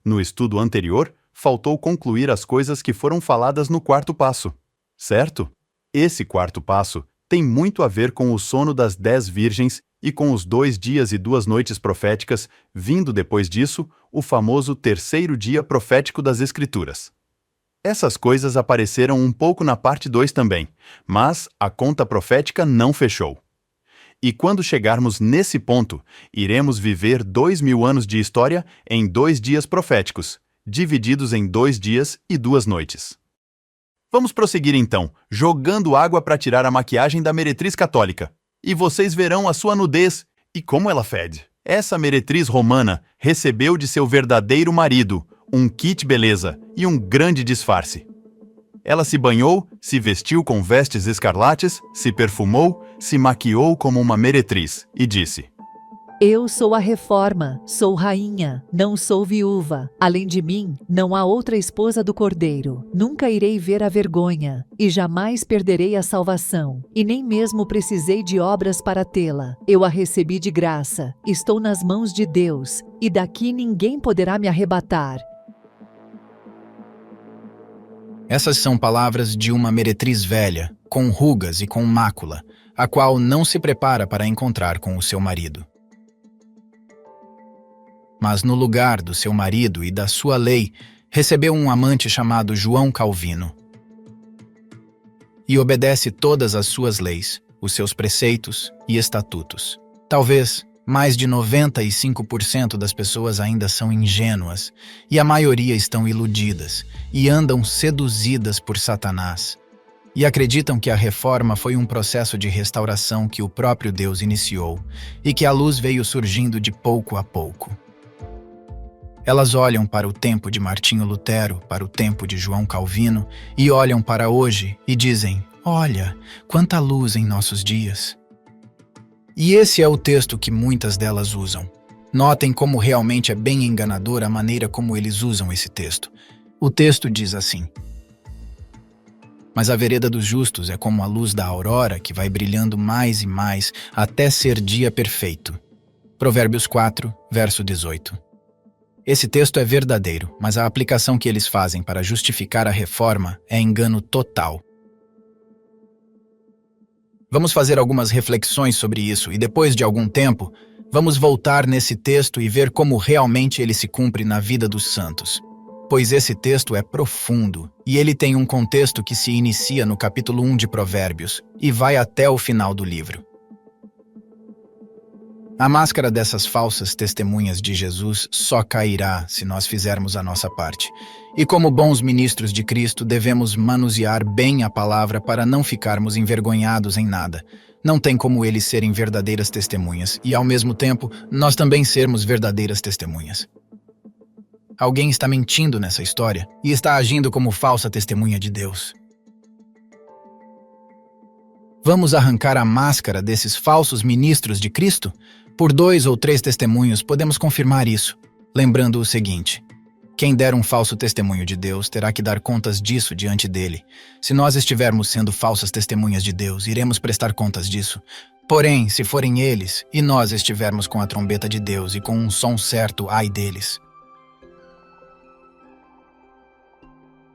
S16: No estudo anterior, faltou concluir as coisas que foram faladas no 4º passo, certo? Esse 4º passo tem muito a ver com o sono das 10 virgens e com os 2 dias e 2 noites proféticas, vindo depois disso o famoso 3º dia profético das Escrituras. Essas coisas apareceram um pouco na parte 2 também, mas a conta profética não fechou. E quando chegarmos nesse ponto, iremos viver 2000 anos de história em 2 dias proféticos, divididos em 2 dias e 2 noites. Vamos prosseguir então, jogando água para tirar a maquiagem da meretriz católica. E vocês verão a sua nudez e como ela fede. Essa meretriz romana recebeu de seu verdadeiro marido um kit beleza e um grande disfarce. Ela se banhou, se vestiu com vestes escarlates, se perfumou, se maquiou como uma meretriz e disse:
S17: Eu sou a reforma, sou rainha, não sou viúva. Além de mim, não há outra esposa do Cordeiro. Nunca irei ver a vergonha, e jamais perderei a salvação, e nem mesmo precisei de obras para tê-la. Eu a recebi de graça, estou nas mãos de Deus, e daqui ninguém poderá me arrebatar.
S5: Essas são palavras de uma meretriz velha, com rugas e com mácula, a qual não se prepara para encontrar com o seu marido. Mas no lugar do seu marido e da sua lei, recebeu um amante chamado João Calvino. E obedece todas as suas leis, os seus preceitos e estatutos. Talvez mais de 95% das pessoas ainda são ingênuas, e a maioria estão iludidas e andam seduzidas por Satanás. E acreditam que a reforma foi um processo de restauração que o próprio Deus iniciou, e que a luz veio surgindo de pouco a pouco. Elas olham para o tempo de Martinho Lutero, para o tempo de João Calvino, e olham para hoje e dizem: olha, quanta luz em nossos dias. E esse é o texto que muitas delas usam. Notem como realmente é bem enganadora a maneira como eles usam esse texto. O texto diz assim: mas a vereda dos justos é como a luz da aurora que vai brilhando mais e mais até ser dia perfeito. Provérbios 4, verso 18. Esse texto é verdadeiro, mas a aplicação que eles fazem para justificar a reforma é engano total. Vamos fazer algumas reflexões sobre isso e depois de algum tempo, vamos voltar nesse texto e ver como realmente ele se cumpre na vida dos santos. Pois esse texto é profundo e ele tem um contexto que se inicia no capítulo 1 de Provérbios e vai até o final do livro. A máscara dessas falsas testemunhas de Jesus só cairá se nós fizermos a nossa parte. E como bons ministros de Cristo, devemos manusear bem a palavra para não ficarmos envergonhados em nada. Não tem como eles serem verdadeiras testemunhas e, ao mesmo tempo, nós também sermos verdadeiras testemunhas. Alguém está mentindo nessa história e está agindo como falsa testemunha de Deus. Vamos arrancar a máscara desses falsos ministros de Cristo? Por 2 ou 3 testemunhos podemos confirmar isso, lembrando o seguinte: quem der um falso testemunho de Deus terá que dar contas disso diante dele. Se nós estivermos sendo falsas testemunhas de Deus, iremos prestar contas disso. Porém, se forem eles, e nós estivermos com a trombeta de Deus e com um som certo, ai deles.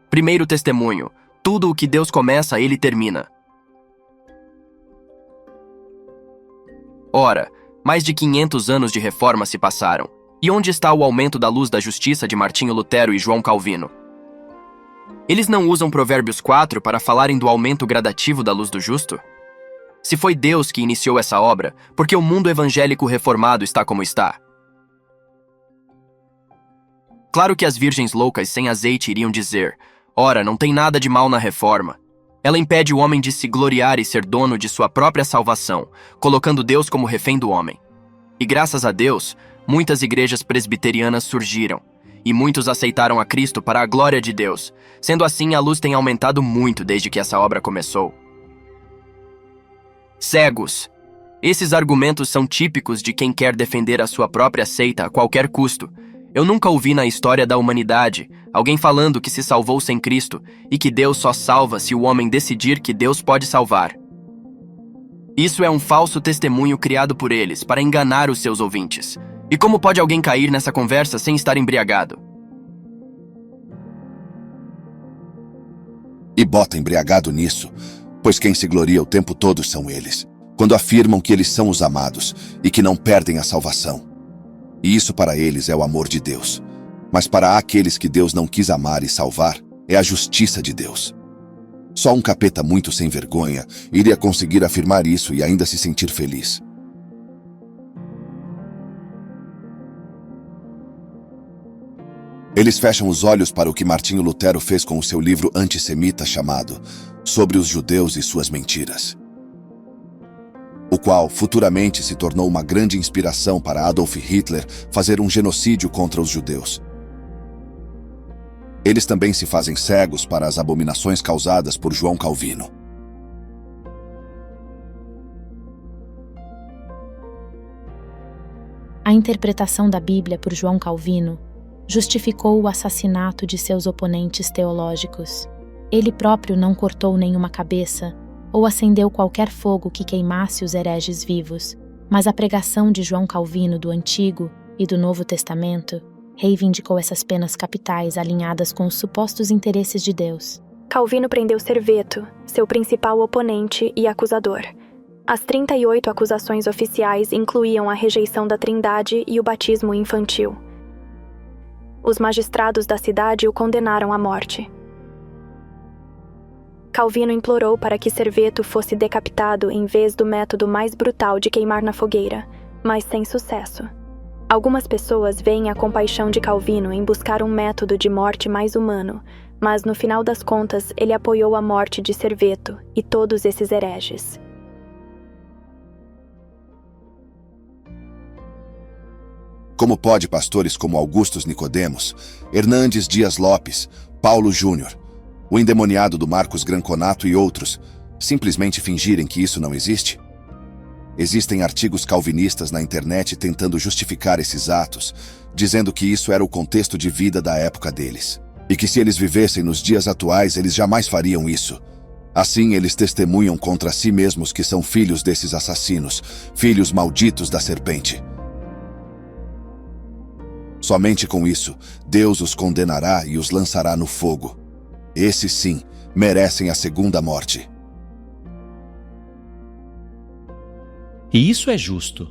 S10: Primeiro testemunho. Tudo o que Deus começa, ele termina. Ora, mais de 500 anos de reforma se passaram. E onde está o aumento da luz da justiça de Martinho Lutero e João Calvino? Eles não usam Provérbios 4 para falarem do aumento gradativo da luz do justo? Se foi Deus que iniciou essa obra, por que o mundo evangélico reformado está como está? Claro que as virgens loucas sem azeite iriam dizer: ora, não tem nada de mal na reforma. Ela impede o homem de se gloriar e ser dono de sua própria salvação, colocando Deus como refém do homem. E graças a Deus, muitas igrejas presbiterianas surgiram, e muitos aceitaram a Cristo para a glória de Deus. Sendo assim, a luz tem aumentado muito desde que essa obra começou. Cegos. Esses argumentos são típicos de quem quer defender a sua própria seita a qualquer custo. Eu nunca ouvi na história da humanidade alguém falando que se salvou sem Cristo e que Deus só salva se o homem decidir que Deus pode salvar. Isso é um falso testemunho criado por eles para enganar os seus ouvintes. E como pode alguém cair nessa conversa sem estar embriagado?
S18: E bota embriagado nisso, pois quem se gloria o tempo todo são eles, quando afirmam que eles são os amados e que não perdem a salvação. E isso para eles é o amor de Deus. Mas para aqueles que Deus não quis amar e salvar, é a justiça de Deus. Só um capeta muito sem vergonha iria conseguir afirmar isso e ainda se sentir feliz. Eles fecham os olhos para o que Martinho Lutero fez com o seu livro antissemita chamado Sobre os Judeus e Suas Mentiras, o qual futuramente se tornou uma grande inspiração para Adolf Hitler fazer um genocídio contra os judeus. Eles também se fazem cegos para as abominações causadas por João Calvino.
S19: A interpretação da Bíblia por João Calvino justificou o assassinato de seus oponentes teológicos. Ele próprio não cortou nenhuma cabeça ou acendeu qualquer fogo que queimasse os hereges vivos, mas a pregação de João Calvino do Antigo e do Novo Testamento reivindicou essas penas capitais alinhadas com os supostos interesses de Deus.
S20: Calvino prendeu Serveto, seu principal oponente e acusador. As 38 acusações oficiais incluíam a rejeição da Trindade e o batismo infantil. Os magistrados da cidade o condenaram à morte. Calvino implorou para que Serveto fosse decapitado em vez do método mais brutal de queimar na fogueira, mas sem sucesso. Algumas pessoas veem a compaixão de Calvino em buscar um método de morte mais humano, mas no final das contas ele apoiou a morte de Serveto e todos esses hereges.
S18: Como pode pastores como Augustus Nicodemos, Hernandes Dias Lopes, Paulo Júnior, o endemoniado do Marcos Granconato e outros, simplesmente fingirem que isso não existe? Existem artigos calvinistas na internet tentando justificar esses atos, dizendo que isso era o contexto de vida da época deles, e que se eles vivessem nos dias atuais eles jamais fariam isso. Assim eles testemunham contra si mesmos que são filhos desses assassinos, filhos malditos da serpente. Somente com isso, Deus os condenará e os lançará no fogo. Esses sim, merecem a segunda morte.
S1: E isso é justo.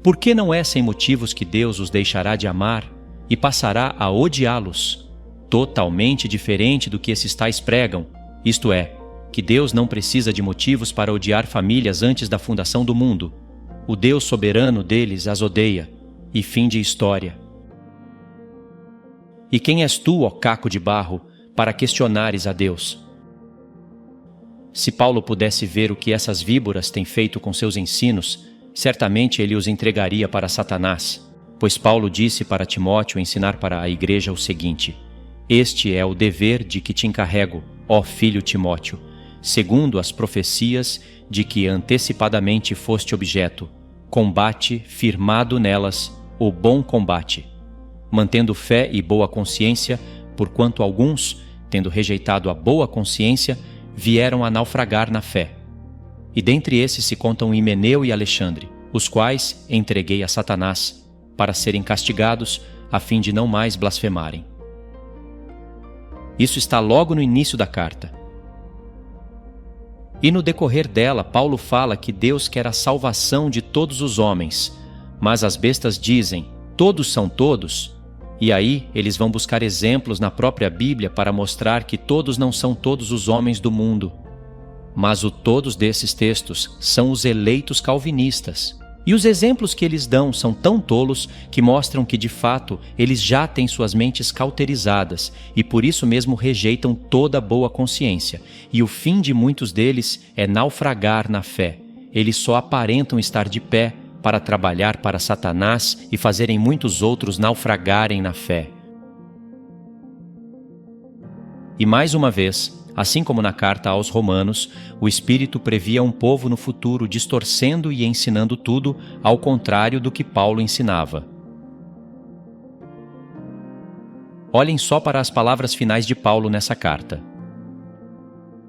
S1: Por que não é sem motivos que Deus os deixará de amar e passará a odiá-los? Totalmente diferente do que esses tais pregam, isto é, que Deus não precisa de motivos para odiar famílias antes da fundação do mundo. O Deus soberano deles as odeia, e fim de história. E quem és tu, ó caco de barro, para questionares a Deus? Se Paulo pudesse ver o que essas víboras têm feito com seus ensinos, certamente ele os entregaria para Satanás, pois Paulo disse para Timóteo ensinar para a igreja o seguinte: este é o dever de que te encarrego, ó filho Timóteo, segundo as profecias de que antecipadamente foste objeto, combate firmado nelas o bom combate, mantendo fé e boa consciência, porquanto alguns, tendo rejeitado a boa consciência, vieram a naufragar na fé. E dentre esses se contam Himeneu e Alexandre, os quais entreguei a Satanás, para serem castigados, a fim de não mais blasfemarem. Isso está logo no início da carta. E no decorrer dela, Paulo fala que Deus quer a salvação de todos os homens, mas as bestas dizem, todos são todos, e aí eles vão buscar exemplos na própria Bíblia para mostrar que todos não são todos os homens do mundo. Mas o todos desses textos são os eleitos calvinistas. E os exemplos que eles dão são tão tolos que mostram que, de fato, eles já têm suas mentes cauterizadas e por isso mesmo rejeitam toda boa consciência. E o fim de muitos deles é naufragar na fé. Eles só aparentam estar de pé para trabalhar para Satanás e fazerem muitos outros naufragarem na fé. E mais uma vez, assim como na carta aos Romanos, o Espírito previa um povo no futuro distorcendo e ensinando tudo ao contrário do que Paulo ensinava. Olhem só para as palavras finais de Paulo nessa carta.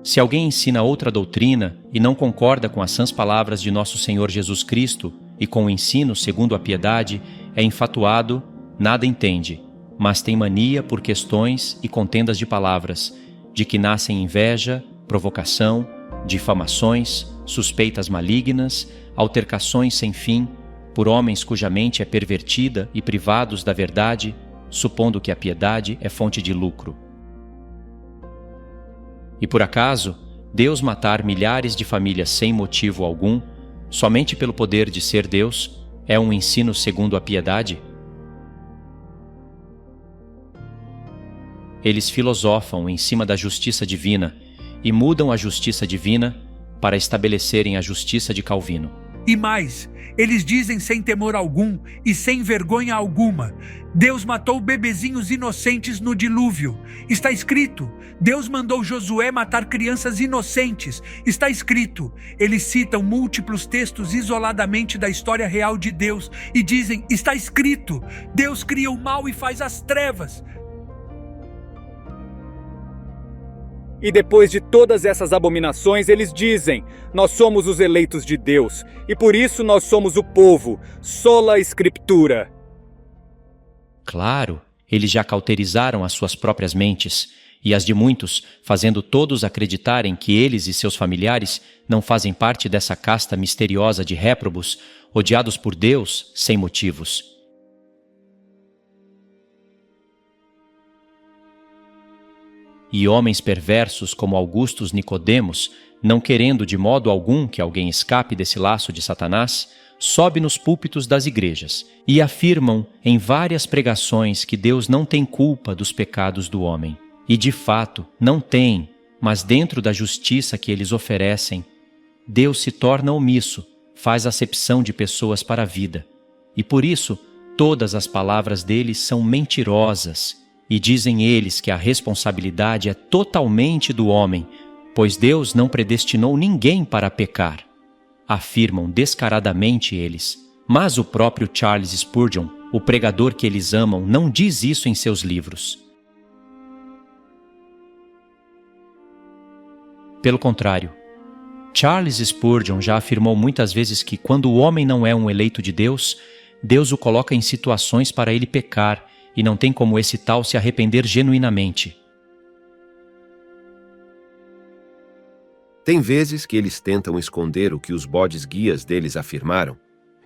S1: Se alguém ensina outra doutrina e não concorda com as sãs palavras de nosso Senhor Jesus Cristo e com o ensino segundo a piedade, é infatuado, nada entende, mas tem mania por questões e contendas de palavras, de que nascem inveja, provocação, difamações, suspeitas malignas, altercações sem fim, por homens cuja mente é pervertida e privados da verdade, supondo que a piedade é fonte de lucro. E por acaso, Deus matar milhares de famílias sem motivo algum, somente pelo poder de ser Deus, é um ensino segundo a piedade? Eles filosofam em cima da justiça divina e mudam a justiça divina para estabelecerem a justiça de Calvino.
S21: E mais, eles dizem sem temor algum e sem vergonha alguma: Deus matou bebezinhos inocentes no dilúvio. Está escrito. Deus mandou Josué matar crianças inocentes. Está escrito. Eles citam múltiplos textos isoladamente da história real de Deus e dizem: está escrito. Deus cria o mal e faz as trevas.
S22: E depois de todas essas abominações, eles dizem: nós somos os eleitos de Deus, e por isso nós somos o povo, sola Escritura.
S1: Claro, eles já cauterizaram as suas próprias mentes, e as de muitos, fazendo todos acreditarem que eles e seus familiares não fazem parte dessa casta misteriosa de réprobos, odiados por Deus sem motivos. E homens perversos como Augustus Nicodemos, não querendo de modo algum que alguém escape desse laço de Satanás, sobe nos púlpitos das igrejas e afirmam em várias pregações que Deus não tem culpa dos pecados do homem. E de fato, não tem, mas dentro da justiça que eles oferecem, Deus se torna omisso, faz acepção de pessoas para a vida. E por isso, todas as palavras deles são mentirosas. E dizem eles que a responsabilidade é totalmente do homem, pois Deus não predestinou ninguém para pecar. Afirmam descaradamente eles. Mas o próprio Charles Spurgeon, o pregador que eles amam, não diz isso em seus livros. Pelo contrário, Charles Spurgeon já afirmou muitas vezes que quando o homem não é um eleito de Deus, Deus o coloca em situações para ele pecar, e não tem como esse tal se arrepender genuinamente.
S15: Tem vezes que eles tentam esconder o que os bodes guias deles afirmaram,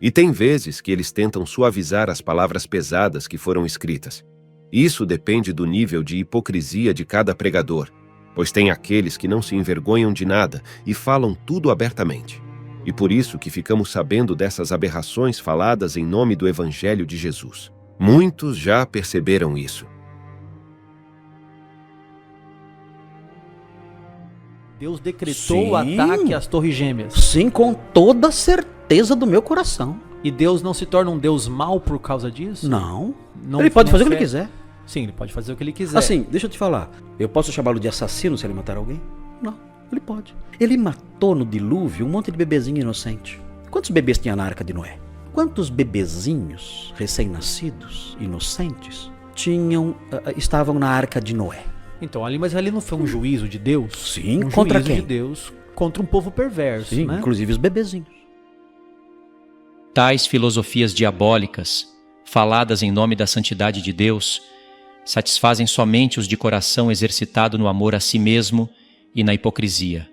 S15: e tem vezes que eles tentam suavizar as palavras pesadas que foram escritas. Isso depende do nível de hipocrisia de cada pregador, pois tem aqueles que não se envergonham de nada e falam tudo abertamente. E por isso que ficamos sabendo dessas aberrações faladas em nome do Evangelho de Jesus. Muitos já perceberam isso.
S6: Deus decretou o ataque às Torres Gêmeas.
S8: Sim, com toda certeza do meu coração.
S6: E Deus não se torna um Deus mau por causa disso?
S8: Não. Ele pode fazer o que ele quiser.
S6: Sim, ele pode fazer o que ele quiser.
S8: Assim, deixa eu te falar. Eu posso chamá-lo de assassino se ele matar alguém? Não, ele pode. Ele matou no dilúvio um monte de bebezinho inocente. Quantos bebês tinha na Arca de Noé? Quantos bebezinhos recém-nascidos, inocentes, estavam na Arca de Noé?
S6: Então, mas ali não foi um juízo de Deus?
S8: Sim, contra quem?
S6: Um juízo de Deus contra um povo perverso,
S8: Sim,
S6: né?
S8: Inclusive os bebezinhos.
S1: Tais filosofias diabólicas, faladas em nome da santidade de Deus, satisfazem somente os de coração exercitado no amor a si mesmo e na hipocrisia.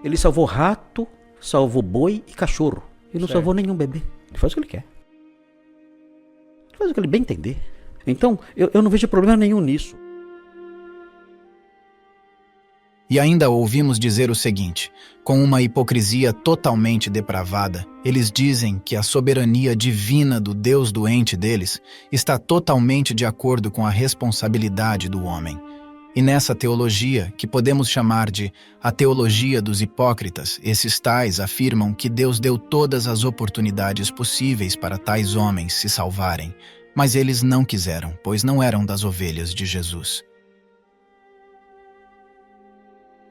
S8: Ele salvou rato, salvou boi e cachorro. Ele não salvou nenhum bebê. Ele faz o que ele quer. Ele faz o que ele bem entender. Então, eu não vejo problema nenhum nisso.
S5: E ainda ouvimos dizer o seguinte: com uma hipocrisia totalmente depravada, eles dizem que a soberania divina do Deus doente deles está totalmente de acordo com a responsabilidade do homem. E nessa teologia, que podemos chamar de a teologia dos hipócritas, esses tais afirmam que Deus deu todas as oportunidades possíveis para tais homens se salvarem, mas eles não quiseram, pois não eram das ovelhas de Jesus.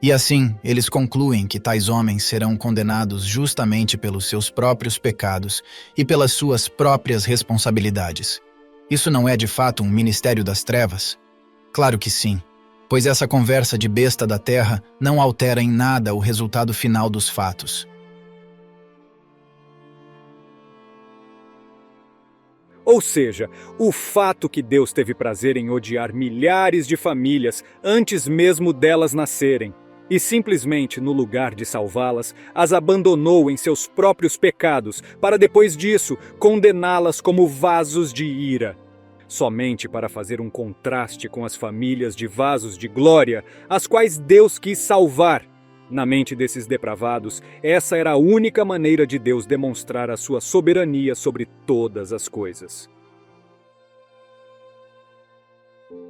S5: E assim, eles concluem que tais homens serão condenados justamente pelos seus próprios pecados e pelas suas próprias responsabilidades. Isso não é de fato um ministério das trevas? Claro que sim, pois essa conversa de besta da terra não altera em nada o resultado final dos fatos.
S22: Ou seja, o fato que Deus teve prazer em odiar milhares de famílias antes mesmo delas nascerem, e simplesmente, no lugar de salvá-las, as abandonou em seus próprios pecados, para depois disso condená-las como vasos de ira. Somente para fazer um contraste com as famílias de vasos de glória, as quais Deus quis salvar. Na mente desses depravados, essa era a única maneira de Deus demonstrar a sua soberania sobre todas as coisas.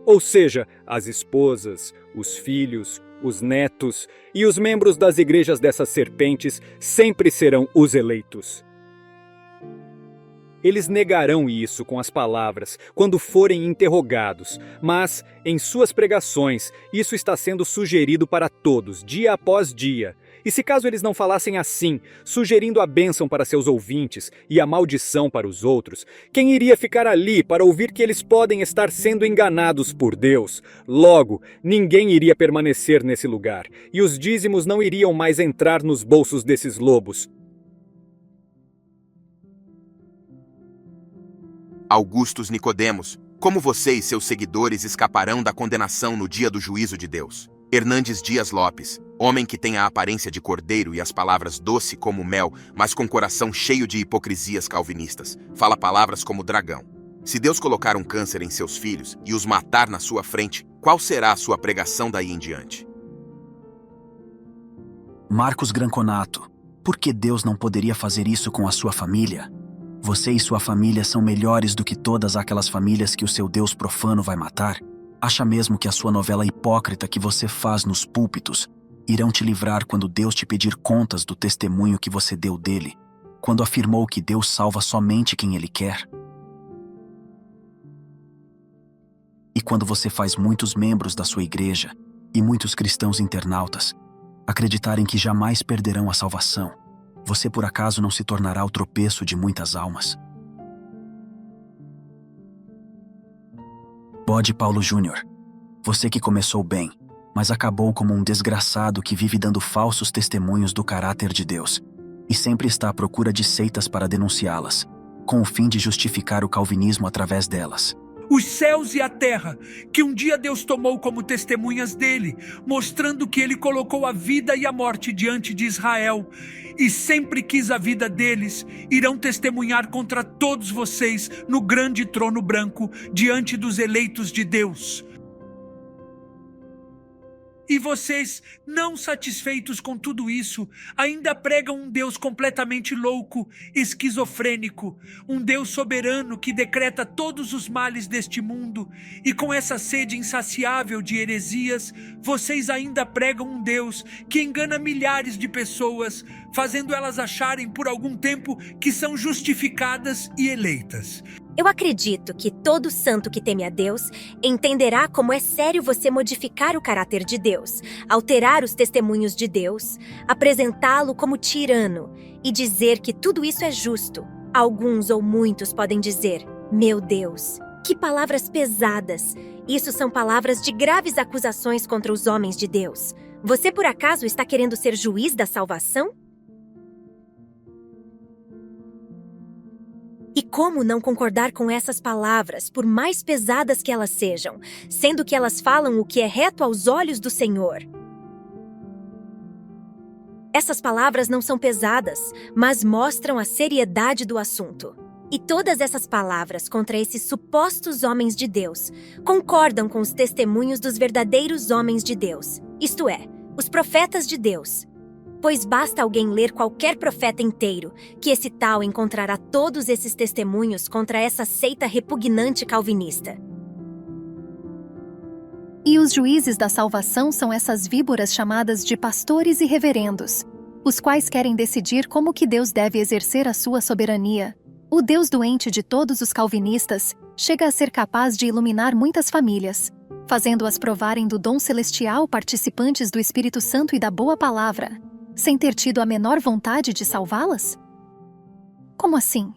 S22: Ou seja, as esposas, os filhos, os netos e os membros das igrejas dessas serpentes sempre serão os eleitos. Eles negarão isso com as palavras quando forem interrogados, mas, em suas pregações, isso está sendo sugerido para todos, dia após dia. E se caso eles não falassem assim, sugerindo a bênção para seus ouvintes e a maldição para os outros, quem iria ficar ali para ouvir que eles podem estar sendo enganados por Deus? Logo, ninguém iria permanecer nesse lugar, e os dízimos não iriam mais entrar nos bolsos desses lobos.
S4: Augustus Nicodemos, como você e seus seguidores escaparão da condenação no dia do juízo de Deus? Hernandes Dias Lopes, homem que tem a aparência de cordeiro e as palavras doce como mel, mas com coração cheio de hipocrisias calvinistas, fala palavras como dragão. Se Deus colocar um câncer em seus filhos e os matar na sua frente, qual será a sua pregação daí em diante?
S23: Marcos Granconato, por que Deus não poderia fazer isso com a sua família? Você e sua família são melhores do que todas aquelas famílias que o seu Deus profano vai matar? Acha mesmo que a sua novela hipócrita que você faz nos púlpitos irão te livrar quando Deus te pedir contas do testemunho que você deu dele, quando afirmou que Deus salva somente quem ele quer? E quando você faz muitos membros da sua igreja e muitos cristãos internautas acreditarem que jamais perderão a salvação, você por acaso não se tornará o tropeço de muitas almas? Bode Paulo Júnior, você que começou bem, mas acabou como um desgraçado que vive dando falsos testemunhos do caráter de Deus e sempre está à procura de seitas para denunciá-las, com o fim de justificar o calvinismo através delas.
S21: Os céus e a terra, que um dia Deus tomou como testemunhas dele, mostrando que ele colocou a vida e a morte diante de Israel, e sempre quis a vida deles, irão testemunhar contra todos vocês no grande trono branco, diante dos eleitos de Deus. E vocês, não satisfeitos com tudo isso, ainda pregam um Deus completamente louco, esquizofrênico, um Deus soberano que decreta todos os males deste mundo. E com essa sede insaciável de heresias, vocês ainda pregam um Deus que engana milhares de pessoas, fazendo elas acharem por algum tempo que são justificadas e eleitas.
S14: Eu acredito que todo santo que teme a Deus entenderá como é sério você modificar o caráter de Deus, alterar os testemunhos de Deus, apresentá-lo como tirano e dizer que tudo isso é justo. Alguns ou muitos podem dizer: meu Deus, que palavras pesadas! Isso são palavras de graves acusações contra os homens de Deus. Você por acaso está querendo ser juiz da salvação? E como não concordar com essas palavras, por mais pesadas que elas sejam, sendo que elas falam o que é reto aos olhos do Senhor? Essas palavras não são pesadas, mas mostram a seriedade do assunto. E todas essas palavras contra esses supostos homens de Deus concordam com os testemunhos dos verdadeiros homens de Deus, isto é, os profetas de Deus. Pois basta alguém ler qualquer profeta inteiro, que esse tal encontrará todos esses testemunhos contra essa seita repugnante calvinista.
S3: E os juízes da salvação são essas víboras chamadas de pastores e reverendos, os quais querem decidir como que Deus deve exercer a sua soberania. O Deus doente de todos os calvinistas chega a ser capaz de iluminar muitas famílias, fazendo-as provarem do dom celestial participantes do Espírito Santo e da boa palavra, sem ter tido a menor vontade de salvá-las? Como assim?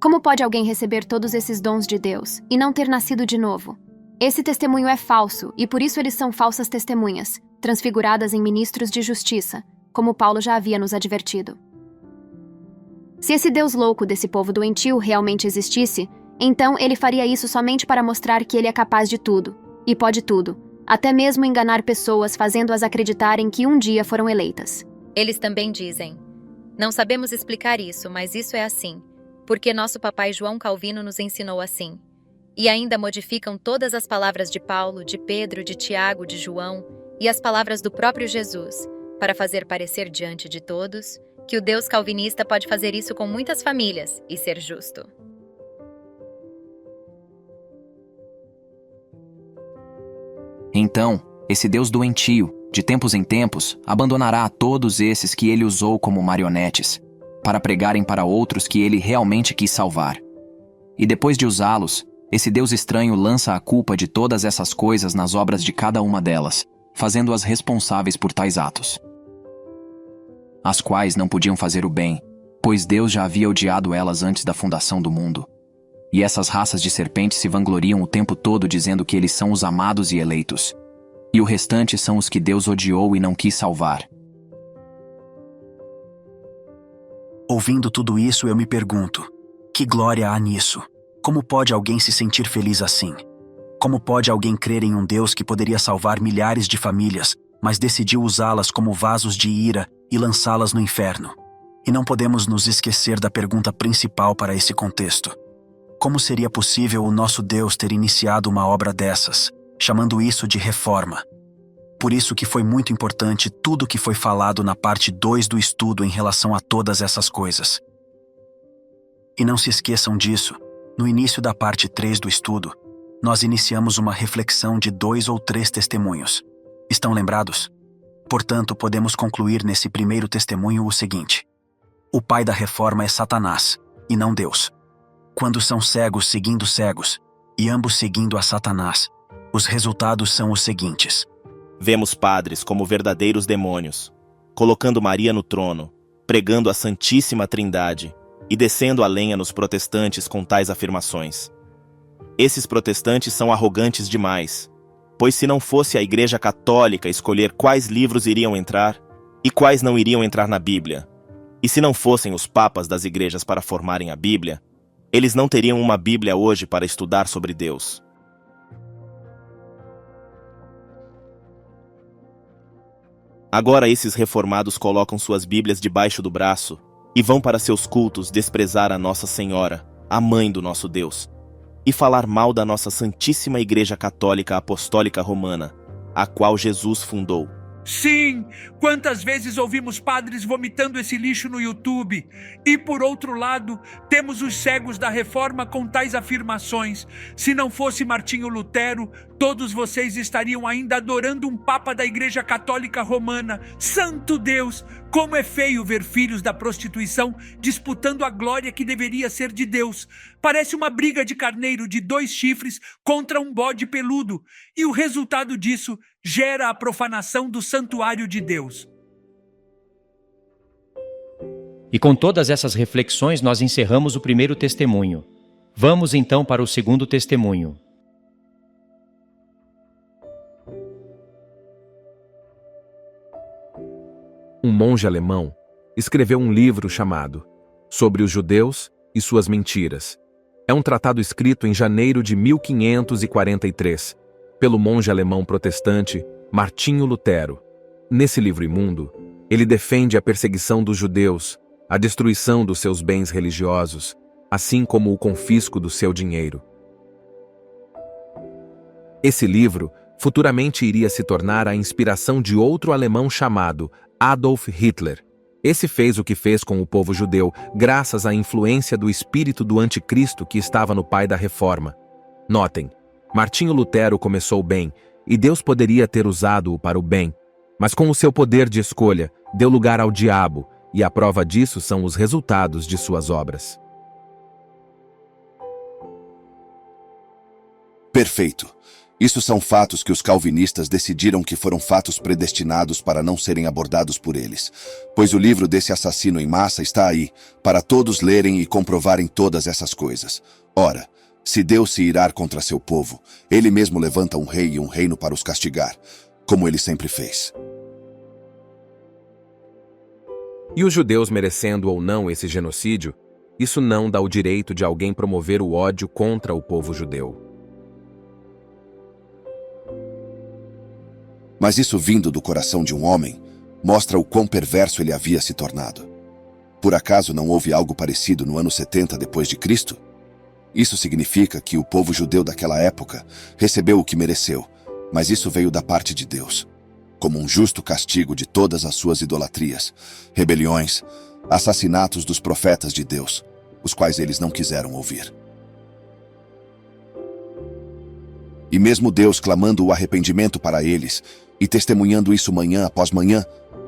S9: Como pode alguém receber todos esses dons de Deus e não ter nascido de novo? Esse testemunho é falso e por isso eles são falsas testemunhas, transfiguradas em ministros de justiça, como Paulo já havia nos advertido. Se esse Deus louco desse povo doentio realmente existisse, então ele faria isso somente para mostrar que ele é capaz de tudo, e pode tudo, até mesmo enganar pessoas fazendo-as acreditarem que um dia foram eleitas.
S2: Eles também dizem: não sabemos explicar isso, mas isso é assim, porque nosso papai João Calvino nos ensinou assim. E ainda modificam todas as palavras de Paulo, de Pedro, de Tiago, de João e as palavras do próprio Jesus, para fazer parecer diante de todos que o Deus calvinista pode fazer isso com muitas famílias e ser justo.
S12: Então, esse Deus doentio, de tempos em tempos, abandonará a todos esses que ele usou como marionetes, para pregarem para outros que ele realmente quis salvar. E depois de usá-los, esse Deus estranho lança a culpa de todas essas coisas nas obras de cada uma delas, fazendo-as responsáveis por tais atos, as quais não podiam fazer o bem, pois Deus já havia odiado elas antes da fundação do mundo. E essas raças de serpentes se vangloriam o tempo todo dizendo que eles são os amados e eleitos. E o restante são os que Deus odiou e não quis salvar.
S23: Ouvindo tudo isso, eu me pergunto: que glória há nisso? Como pode alguém se sentir feliz assim? Como pode alguém crer em um Deus que poderia salvar milhares de famílias, mas decidiu usá-las como vasos de ira e lançá-las no inferno? E não podemos nos esquecer da pergunta principal para esse contexto. Como seria possível o nosso Deus ter iniciado uma obra dessas, chamando isso de reforma? Por isso que foi muito importante tudo o que foi falado na parte 2 do estudo em relação a todas essas coisas. E não se esqueçam disso, no início da parte 3 do estudo, nós iniciamos uma reflexão de 2 ou 3 testemunhos. Estão lembrados? Portanto, podemos concluir nesse primeiro testemunho o seguinte: o pai da reforma é Satanás, e não Deus. Quando são cegos seguindo cegos, e ambos seguindo a Satanás, os resultados são os seguintes.
S4: Vemos padres como verdadeiros demônios, colocando Maria no trono, pregando a Santíssima Trindade e descendo a lenha nos protestantes com tais afirmações. Esses protestantes são arrogantes demais, pois se não fosse a Igreja Católica escolher quais livros iriam entrar e quais não iriam entrar na Bíblia, e se não fossem os papas das igrejas para formarem a Bíblia, eles não teriam uma Bíblia hoje para estudar sobre Deus. Agora esses reformados colocam suas Bíblias debaixo do braço e vão para seus cultos desprezar a Nossa Senhora, a mãe do nosso Deus.
S7: e falar mal da nossa Santíssima Igreja Católica Apostólica Romana, a qual Jesus fundou.
S21: Sim, quantas vezes ouvimos padres vomitando esse lixo no YouTube? E por outro lado, temos os cegos da Reforma com tais afirmações. Se não fosse Martinho Lutero, todos vocês estariam ainda adorando um Papa da Igreja Católica Romana. Santo Deus, como é feio ver filhos da prostituição disputando a glória que deveria ser de Deus. Parece uma briga de carneiro de 2 chifres contra um bode peludo. E o resultado disso gera a profanação do santuário de Deus.
S1: E com todas essas reflexões, nós encerramos o primeiro testemunho. Vamos então para o segundo testemunho.
S11: Um monge alemão escreveu um livro chamado Sobre os Judeus e Suas Mentiras. É um tratado escrito em janeiro de 1543, pelo monge alemão protestante Martinho Lutero. Nesse livro imundo, ele defende a perseguição dos judeus, a destruição dos seus bens religiosos, assim como o confisco do seu dinheiro. Esse livro futuramente iria se tornar a inspiração de outro alemão chamado Adolf Hitler. Esse fez o que fez com o povo judeu, graças à influência do espírito do anticristo que estava no pai da Reforma. Notem, Martinho Lutero começou bem, e Deus poderia ter usado-o para o bem, mas com o seu poder de escolha, deu lugar ao diabo, e a prova disso são os resultados de suas obras.
S18: Perfeito. Isso são fatos que os calvinistas decidiram que foram fatos predestinados para não serem abordados por eles, pois o livro desse assassino em massa está aí, para todos lerem e comprovarem todas essas coisas. Ora, se Deus se irar contra seu povo, ele mesmo levanta um rei e um reino para os castigar, como ele sempre fez.
S11: E os judeus merecendo ou não esse genocídio, isso não dá o direito de alguém promover o ódio contra o povo judeu.
S18: Mas isso vindo do coração de um homem, mostra o quão perverso ele havia se tornado. Por acaso não houve algo parecido no ano 70 depois de Cristo? Isso significa que o povo judeu daquela época recebeu o que mereceu, mas isso veio da parte de Deus, como um justo castigo de todas as suas idolatrias, rebeliões, assassinatos dos profetas de Deus, os quais eles não quiseram ouvir. E mesmo Deus clamando o arrependimento para eles, e testemunhando isso manhã após manhã,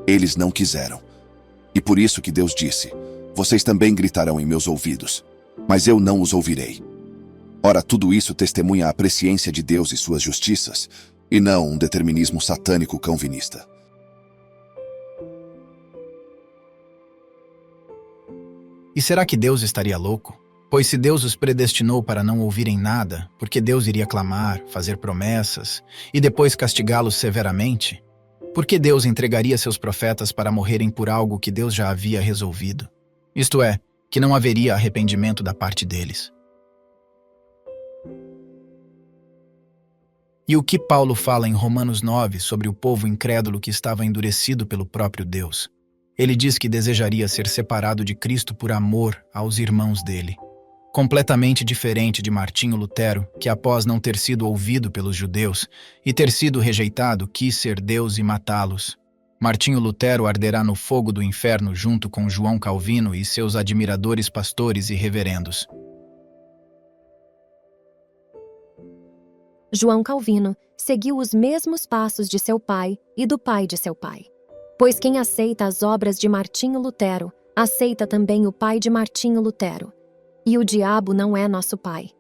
S18: eles não quiseram. E por isso que Deus disse, vocês também gritarão em meus ouvidos, mas eu não os ouvirei. Ora, tudo isso testemunha a presciência de Deus e suas justiças, e não um determinismo satânico calvinista.
S5: E será que Deus estaria louco? Pois se Deus os predestinou para não ouvirem nada, porque Deus iria clamar, fazer promessas e depois castigá-los severamente, por que Deus entregaria seus profetas para morrerem por algo que Deus já havia resolvido? Isto é, que não haveria arrependimento da parte deles. E o que Paulo fala em Romanos 9 sobre o povo incrédulo que estava endurecido pelo próprio Deus? Ele diz que desejaria ser separado de Cristo por amor aos irmãos dele. Completamente diferente de Martinho Lutero, que após não ter sido ouvido pelos judeus e ter sido rejeitado, quis ser Deus e matá-los. Martinho Lutero arderá no fogo do inferno junto com João Calvino e seus admiradores pastores e reverendos.
S2: João Calvino seguiu os mesmos passos de seu pai e do pai de seu pai. Pois quem aceita as obras de Martinho Lutero, aceita também o pai de Martinho Lutero. E o diabo não é nosso pai.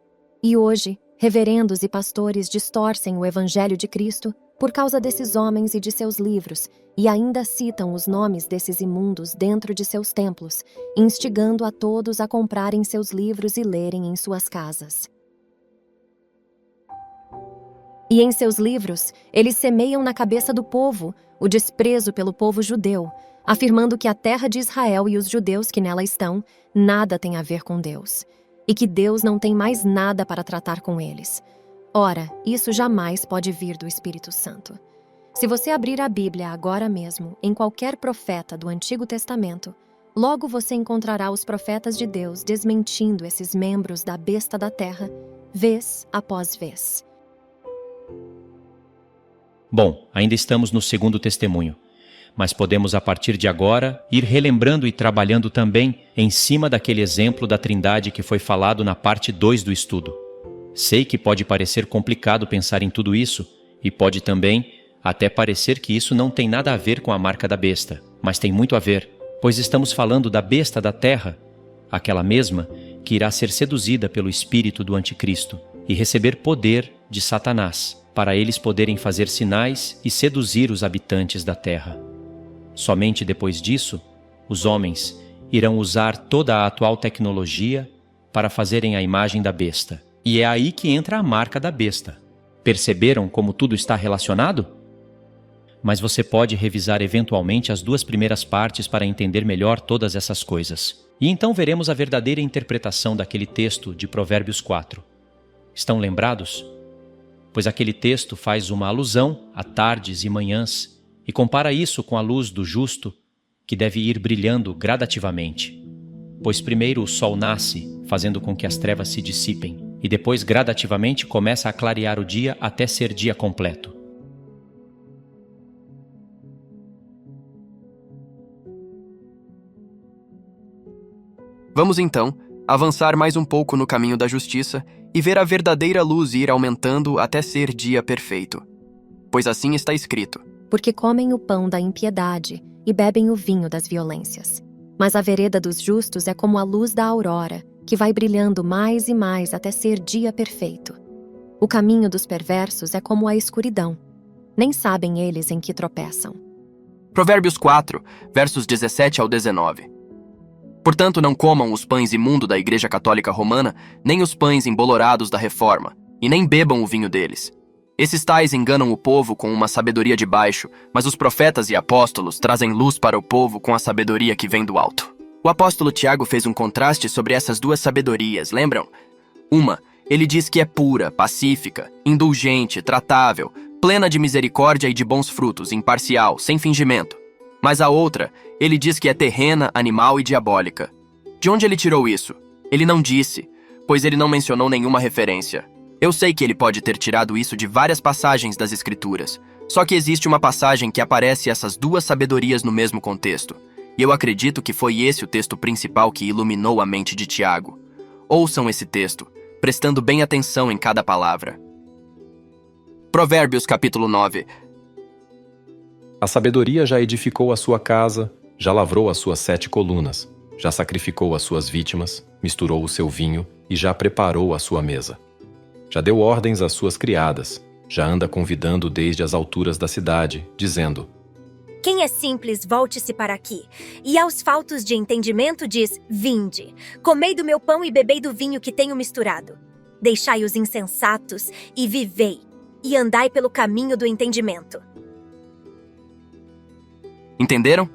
S2: E hoje, reverendos e pastores distorcem o Evangelho de Cristo por causa desses homens e de seus livros, e ainda citam os nomes desses imundos dentro de seus templos, instigando a todos a comprarem seus livros e lerem em suas casas. E em seus livros, eles semeiam na cabeça do povo o desprezo pelo povo judeu, afirmando que a terra de Israel e os judeus que nela estão nada tem a ver com Deus, e que Deus não tem mais nada para tratar com eles. Ora, isso jamais pode vir do Espírito Santo. Se você abrir a Bíblia agora mesmo, em qualquer profeta do Antigo Testamento, logo você encontrará os profetas de Deus desmentindo esses membros da besta da terra vez após vez.
S1: Bom, ainda estamos no segundo testemunho, mas podemos a partir de agora ir relembrando e trabalhando também em cima daquele exemplo da Trindade que foi falado na parte 2 do estudo. Sei que pode parecer complicado pensar em tudo isso e pode também até parecer que isso não tem nada a ver com a marca da besta, mas tem muito a ver, pois estamos falando da besta da terra, aquela mesma que irá ser seduzida pelo espírito do anticristo e receber poder de Satanás, para eles poderem fazer sinais e seduzir os habitantes da terra. Somente depois disso, os homens irão usar toda a atual tecnologia para fazerem a imagem da besta. E é aí que entra a marca da besta. Perceberam como tudo está relacionado? Mas você pode revisar eventualmente as 2 primeiras partes para entender melhor todas essas coisas. E então veremos a verdadeira interpretação daquele texto de Provérbios 4. Estão lembrados? Pois aquele texto faz uma alusão a tardes e manhãs e compara isso com a luz do justo, que deve ir brilhando gradativamente. Pois primeiro o sol nasce, fazendo com que as trevas se dissipem, e depois gradativamente começa a clarear o dia até ser dia completo.
S10: Vamos então avançar mais um pouco no caminho da justiça e ver a verdadeira luz ir aumentando até ser dia perfeito. Pois assim está escrito:
S2: Porque comem o pão da impiedade e bebem o vinho das violências. Mas a vereda dos justos é como a luz da aurora, que vai brilhando mais e mais até ser dia perfeito. O caminho dos perversos é como a escuridão. Nem sabem eles em que tropeçam.
S10: Provérbios 4, versos 17 ao 19. Portanto, não comam os pães imundos da Igreja Católica Romana, nem os pães embolorados da Reforma, e nem bebam o vinho deles. Esses tais enganam o povo com uma sabedoria de baixo, mas os profetas e apóstolos trazem luz para o povo com a sabedoria que vem do alto. O apóstolo Tiago fez um contraste sobre essas 2 sabedorias, lembram? Uma, ele diz que é pura, pacífica, indulgente, tratável, plena de misericórdia e de bons frutos, imparcial, sem fingimento. Mas a outra, ele diz que é terrena, animal e diabólica. De onde ele tirou isso? Ele não disse, pois ele não mencionou nenhuma referência. Eu sei que ele pode ter tirado isso de várias passagens das Escrituras, só que existe uma passagem que aparece essas 2 sabedorias no mesmo contexto, e eu acredito que foi esse o texto principal que iluminou a mente de Tiago. Ouçam esse texto, prestando bem atenção em cada palavra. Provérbios capítulo 9.
S11: A sabedoria já edificou a sua casa, já lavrou as suas 7 colunas, já sacrificou as suas vítimas, misturou o seu vinho e já preparou a sua mesa. Já deu ordens às suas criadas, já anda convidando desde as alturas da cidade, dizendo:
S14: Quem é simples, volte-se para aqui. E aos faltos de entendimento diz: Vinde, comei do meu pão e bebei do vinho que tenho misturado. Deixai os insensatos e vivei, e andai pelo caminho do entendimento.
S10: Entenderam?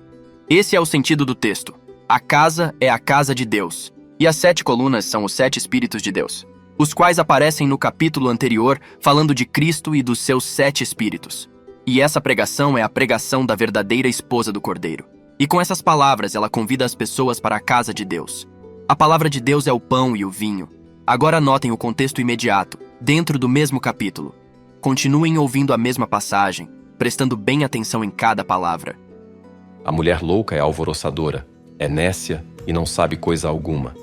S10: Esse é o sentido do texto. A casa é a casa de Deus, e as 7 colunas são os 7 Espíritos de Deus, os quais aparecem no capítulo anterior falando de Cristo e dos seus 7 Espíritos. E essa pregação é a pregação da verdadeira esposa do Cordeiro. E com essas palavras ela convida as pessoas para a casa de Deus. A palavra de Deus é o pão e o vinho. Agora notem o contexto imediato, dentro do mesmo capítulo. Continuem ouvindo a mesma passagem, prestando bem atenção em cada palavra.
S11: A mulher louca é alvoroçadora, é nécia e não sabe coisa alguma.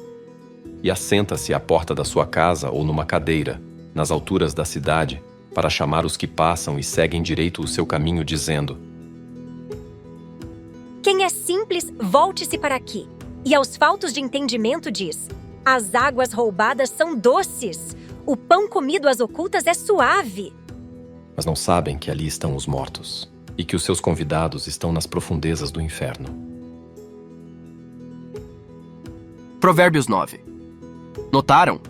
S11: E assenta-se à porta da sua casa ou numa cadeira, nas alturas da cidade, para chamar os que passam e seguem direito o seu caminho, dizendo:
S14: Quem é simples, volte-se para aqui. E aos faltos de entendimento diz: As águas roubadas são doces, o pão comido às ocultas é suave.
S11: Mas não sabem que ali estão os mortos, e que os seus convidados estão nas profundezas do inferno.
S10: Provérbios 9. Notaram?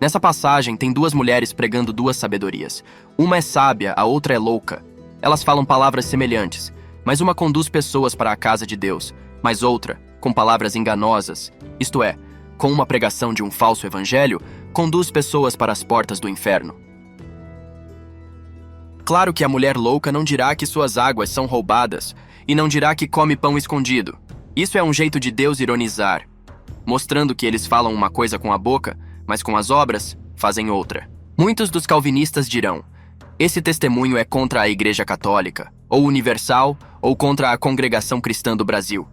S10: Nessa passagem tem 2 mulheres pregando 2 sabedorias. Uma é sábia, a outra é louca. Elas falam palavras semelhantes, mas uma conduz pessoas para a casa de Deus, mas outra, com palavras enganosas, isto é, com uma pregação de um falso evangelho, conduz pessoas para as portas do inferno. Claro que a mulher louca não dirá que suas águas são roubadas, e não dirá que come pão escondido. Isso é um jeito de Deus ironizar, mostrando que eles falam uma coisa com a boca, mas com as obras fazem outra. Muitos dos calvinistas dirão: esse testemunho é contra a Igreja Católica, ou Universal, ou contra a Congregação Cristã do Brasil.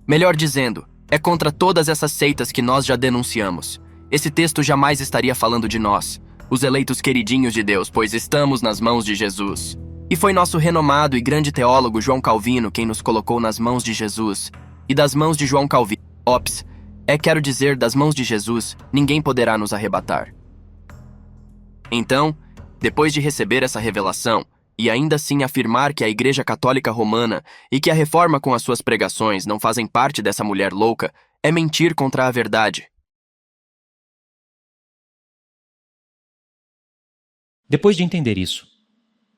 S10: Melhor dizendo, é contra todas essas seitas que nós já denunciamos. Esse texto jamais estaria falando de nós, os eleitos queridinhos de Deus, pois estamos nas mãos de Jesus. E foi nosso renomado e grande teólogo João Calvino quem nos colocou nas mãos de Jesus. E das mãos de João Calvino, quero dizer, das mãos de Jesus, ninguém poderá nos arrebatar. Então, depois de receber essa revelação, e ainda assim afirmar que a Igreja Católica Romana e que a Reforma com as suas pregações não fazem parte dessa mulher louca, é mentir contra a verdade.
S1: Depois de entender isso,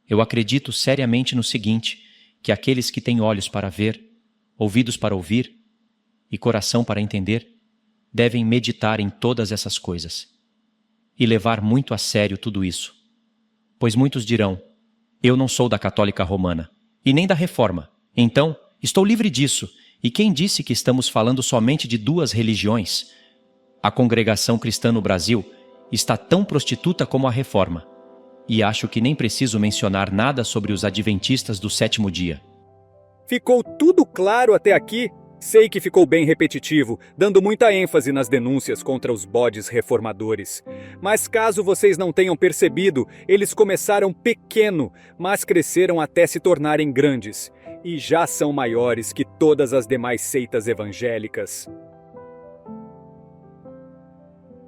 S1: eu acredito seriamente no seguinte, que aqueles que têm olhos para ver, ouvidos para ouvir e coração para entender, devem meditar em todas essas coisas e levar muito a sério tudo isso. Pois muitos dirão: eu não sou da Católica Romana e nem da Reforma, então estou livre disso. E quem disse que estamos falando somente de duas religiões? A Congregação Cristã no Brasil está tão prostituta como a Reforma. E acho que nem preciso mencionar nada sobre os adventistas do sétimo dia.
S22: Ficou tudo claro até aqui? Sei que ficou bem repetitivo, dando muita ênfase nas denúncias contra os bodes reformadores. Mas caso vocês não tenham percebido, eles começaram pequeno, mas cresceram até se tornarem grandes. E já são maiores que todas as demais seitas evangélicas.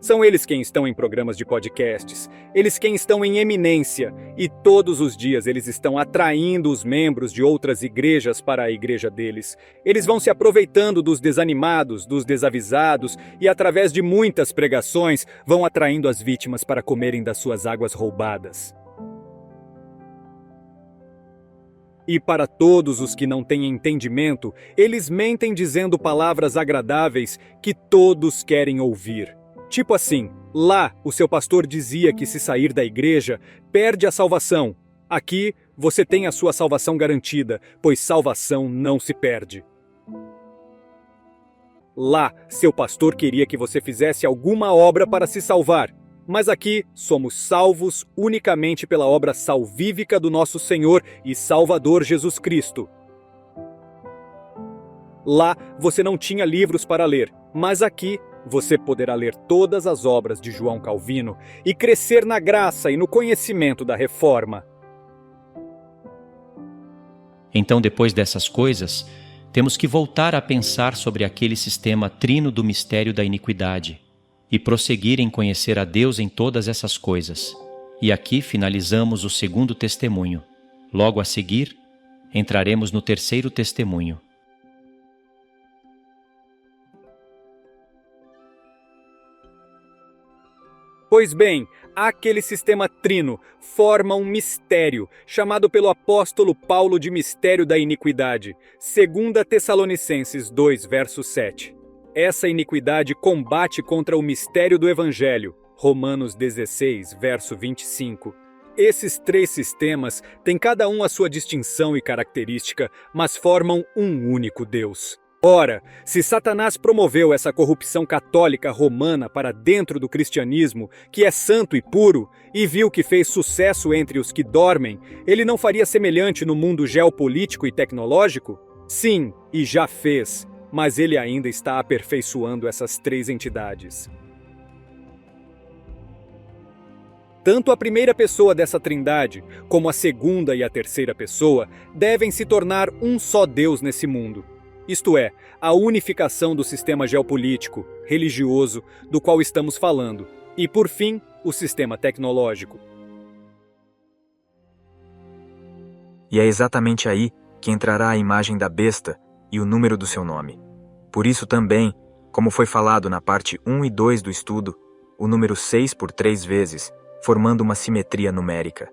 S22: São eles quem estão em programas de podcasts, eles quem estão em eminência, e todos os dias eles estão atraindo os membros de outras igrejas para a igreja deles. Eles vão se aproveitando dos desanimados, dos desavisados, e através de muitas pregações vão atraindo as vítimas para comerem das suas águas roubadas. E para todos os que não têm entendimento, eles mentem dizendo palavras agradáveis que todos querem ouvir. Tipo assim, lá o seu pastor dizia que se sair da igreja, perde a salvação. Aqui você tem a sua salvação garantida, pois salvação não se perde. Lá seu pastor queria que você fizesse alguma obra para se salvar. Mas aqui somos salvos unicamente pela obra salvífica do nosso Senhor e Salvador Jesus Cristo. Lá você não tinha livros para ler, mas aqui você poderá ler todas as obras de João Calvino e crescer na graça e no conhecimento da Reforma.
S1: Então, depois dessas coisas, temos que voltar a pensar sobre aquele sistema trino do mistério da iniquidade e prosseguir em conhecer a Deus em todas essas coisas. E aqui finalizamos o segundo testemunho. Logo a seguir, entraremos no terceiro testemunho.
S22: Pois bem, aquele sistema trino forma um mistério, chamado pelo apóstolo Paulo de mistério da iniquidade, 2 Tessalonicenses 2, verso 7. Essa iniquidade combate contra o mistério do Evangelho, Romanos 16, verso 25. Esses três sistemas têm cada um a sua distinção e característica, mas formam um único Deus. Ora, se Satanás promoveu essa corrupção católica romana para dentro do cristianismo, que é santo e puro, e viu que fez sucesso entre os que dormem, ele não faria semelhante no mundo geopolítico e tecnológico? Sim, e já fez, mas ele ainda está aperfeiçoando essas três entidades. Tanto a primeira pessoa dessa trindade, como a segunda e a terceira pessoa, devem se tornar um só Deus nesse mundo. Isto é, a unificação do sistema geopolítico, religioso, do qual estamos falando, e, por fim, o sistema tecnológico.
S13: E é exatamente aí que entrará a imagem da besta e o número do seu nome. Por isso também, como foi falado na parte 1 e 2 do estudo, o número 6 por 3 vezes, formando uma simetria numérica.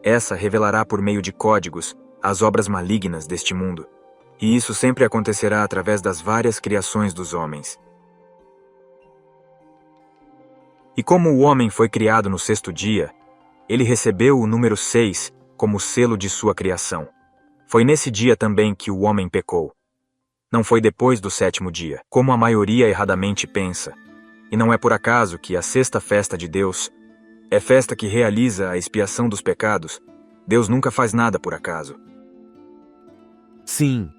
S13: Essa revelará por meio de códigos as obras malignas deste mundo. E isso sempre acontecerá através das várias criações dos homens. E como o homem foi criado no sexto dia, ele recebeu o número 6 como selo de sua criação. Foi nesse dia também que o homem pecou. Não foi depois do sétimo dia, como a maioria erradamente pensa. E não é por acaso que a sexta festa de Deus É festa que realiza a expiação dos pecados. Deus nunca faz nada por acaso.
S11: Sim,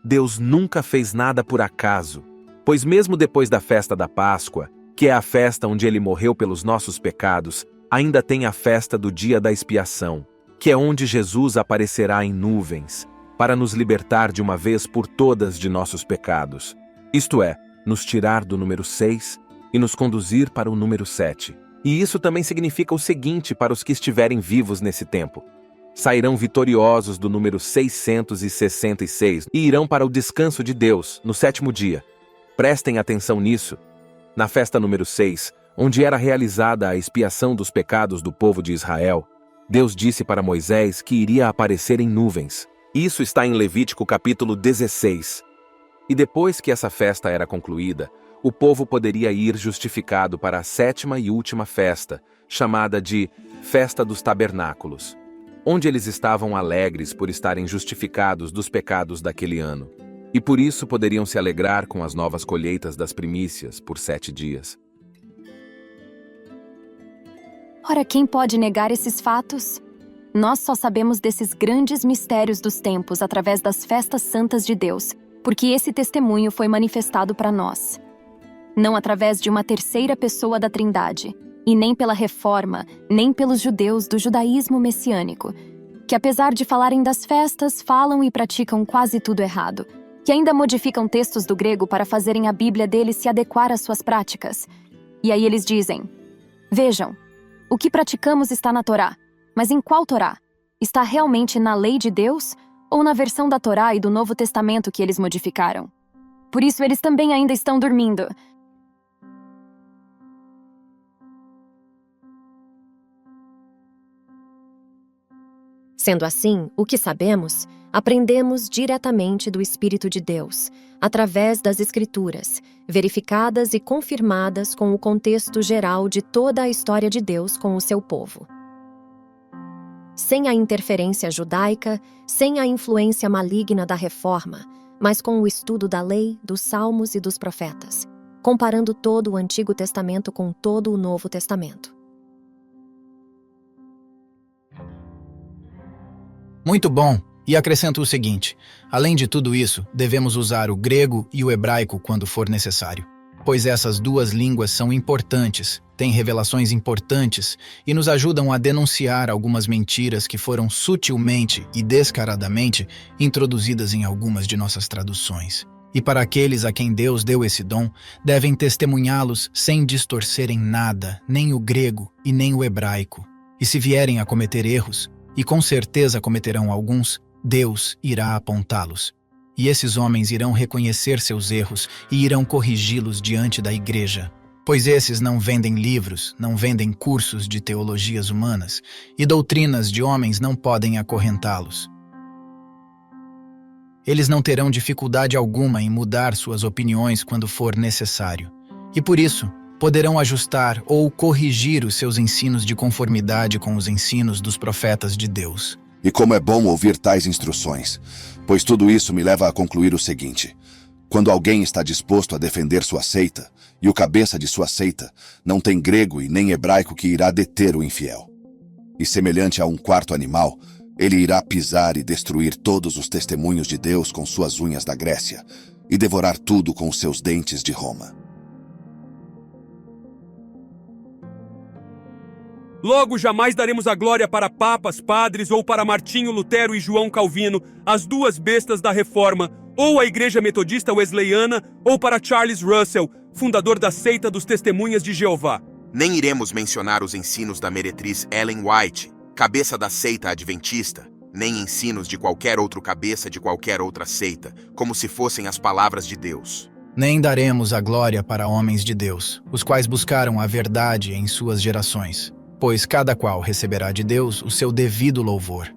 S11: Deus nunca fez nada por acaso, pois mesmo depois da festa da Páscoa, que é a festa onde ele morreu pelos nossos pecados, ainda tem a festa do dia da expiação, que é onde Jesus aparecerá em nuvens, para nos libertar de uma vez por todas de nossos pecados, isto é, nos tirar do número 6 e nos conduzir para o número 7. E isso também significa o seguinte para os que estiverem vivos nesse tempo: sairão vitoriosos do número 666 e irão para o descanso de Deus no 7º dia. Prestem atenção nisso. Na festa número 6, onde era realizada a expiação dos pecados do povo de Israel, Deus disse para Moisés que iria aparecer em nuvens. Isso está em Levítico capítulo 16. E depois que essa festa era concluída, o povo poderia ir justificado para a 7ª e última festa, chamada de Festa dos Tabernáculos, onde eles estavam alegres por estarem justificados dos pecados daquele ano, e por isso poderiam se alegrar com as novas colheitas das primícias por 7 dias.
S2: Ora, quem pode negar esses fatos? Nós só sabemos desses grandes mistérios dos tempos através das festas santas de Deus, porque esse testemunho foi manifestado para nós. Não através de uma terceira pessoa da Trindade, e nem pela Reforma, nem pelos judeus do judaísmo messiânico, que apesar de falarem das festas, falam e praticam quase tudo errado, que ainda modificam textos do grego para fazerem a Bíblia deles se adequar às suas práticas. E aí eles dizem: vejam, o que praticamos está na Torá, mas em qual Torá? Está realmente na lei de Deus ou na versão da Torá e do Novo Testamento que eles modificaram? Por isso eles também ainda estão dormindo. Sendo assim, o que sabemos, aprendemos diretamente do Espírito de Deus, através das Escrituras, verificadas e confirmadas com o contexto geral de toda a história de Deus com o seu povo. Sem a interferência judaica, sem a influência maligna da Reforma, mas com o estudo da lei, dos Salmos e dos Profetas, comparando todo o Antigo Testamento com todo o Novo Testamento.
S5: Muito bom. E acrescento o seguinte: além de tudo isso, devemos usar o grego e o hebraico quando for necessário, pois essas duas línguas são importantes, têm revelações importantes e nos ajudam a denunciar algumas mentiras que foram sutilmente e descaradamente introduzidas em algumas de nossas traduções. E para aqueles a quem Deus deu esse dom, devem testemunhá-los sem distorcerem nada, nem o grego e nem o hebraico. E se vierem a cometer erros, e com certeza cometerão alguns, Deus irá apontá-los. E esses homens irão reconhecer seus erros e irão corrigi-los diante da igreja. Pois esses não vendem livros, não vendem cursos de teologias humanas, e doutrinas de homens não podem acorrentá-los. Eles não terão dificuldade alguma em mudar suas opiniões quando for necessário. E por isso, poderão ajustar ou corrigir os seus ensinos de conformidade com os ensinos dos profetas de Deus.
S18: E como é bom ouvir tais instruções, pois tudo isso me leva a concluir o seguinte: quando alguém está disposto a defender sua seita, e o cabeça de sua seita não tem grego e nem hebraico que irá deter o infiel. E semelhante a um quarto animal, ele irá pisar e destruir todos os testemunhos de Deus com suas unhas da Grécia, e devorar tudo com os seus dentes de Roma.
S16: Logo, jamais daremos a glória para papas, padres ou para Martinho Lutero e João Calvino, as duas bestas da Reforma, ou a Igreja Metodista Wesleyana, ou para Charles Russell, fundador da seita dos Testemunhas de Jeová.
S17: Nem iremos mencionar os ensinos da meretriz Ellen White, cabeça da seita adventista, nem ensinos de qualquer outro cabeça de qualquer outra seita, como se fossem as palavras de Deus.
S5: Nem daremos a glória para homens de Deus, os quais buscaram a verdade em suas gerações. Pois cada qual receberá de Deus o seu devido louvor.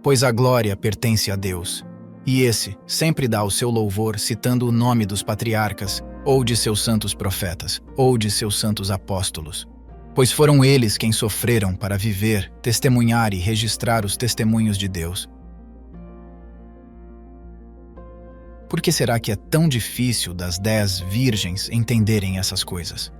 S5: Pois a glória pertence a Deus, e esse sempre dá o seu louvor citando o nome dos patriarcas, ou de seus santos profetas, ou de seus santos apóstolos. Pois foram eles quem sofreram para viver, testemunhar e registrar os testemunhos de Deus. Por que será que é tão difícil das 10 virgens entenderem essas coisas?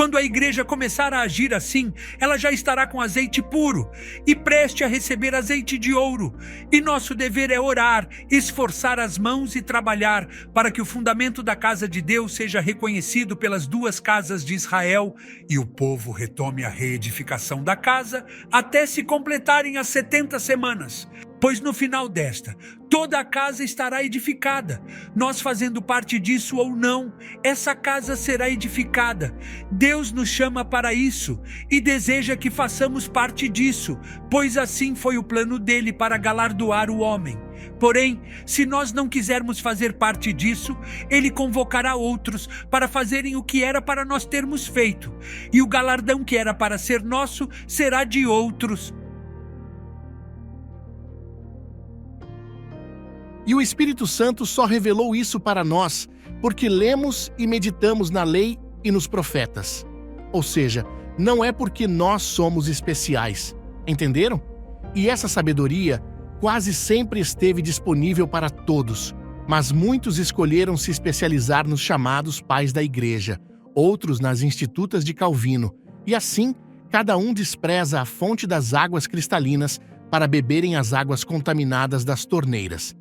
S21: Quando a igreja começar a agir assim, ela já estará com azeite puro e preste a receber azeite de ouro. E nosso dever é orar, esforçar as mãos e trabalhar para que o fundamento da casa de Deus seja reconhecido pelas duas casas de Israel e o povo retome a reedificação da casa até se completarem as 70 semanas. Pois no final desta, toda a casa estará edificada. Nós fazendo parte disso ou não, essa casa será edificada. Deus nos chama para isso e deseja que façamos parte disso, pois assim foi o plano dele para galardoar o homem. Porém, se nós não quisermos fazer parte disso, ele convocará outros para fazerem o que era para nós termos feito, e o galardão que era para ser nosso será de outros.
S15: E o Espírito Santo só revelou isso para nós porque lemos e meditamos na lei e nos profetas. Ou seja, não é porque nós somos especiais. Entenderam? E essa sabedoria quase sempre esteve disponível para todos, mas muitos escolheram se especializar nos chamados pais da igreja, outros nas institutas de Calvino, e assim cada um despreza a fonte das águas cristalinas para beberem as águas contaminadas das torneiras.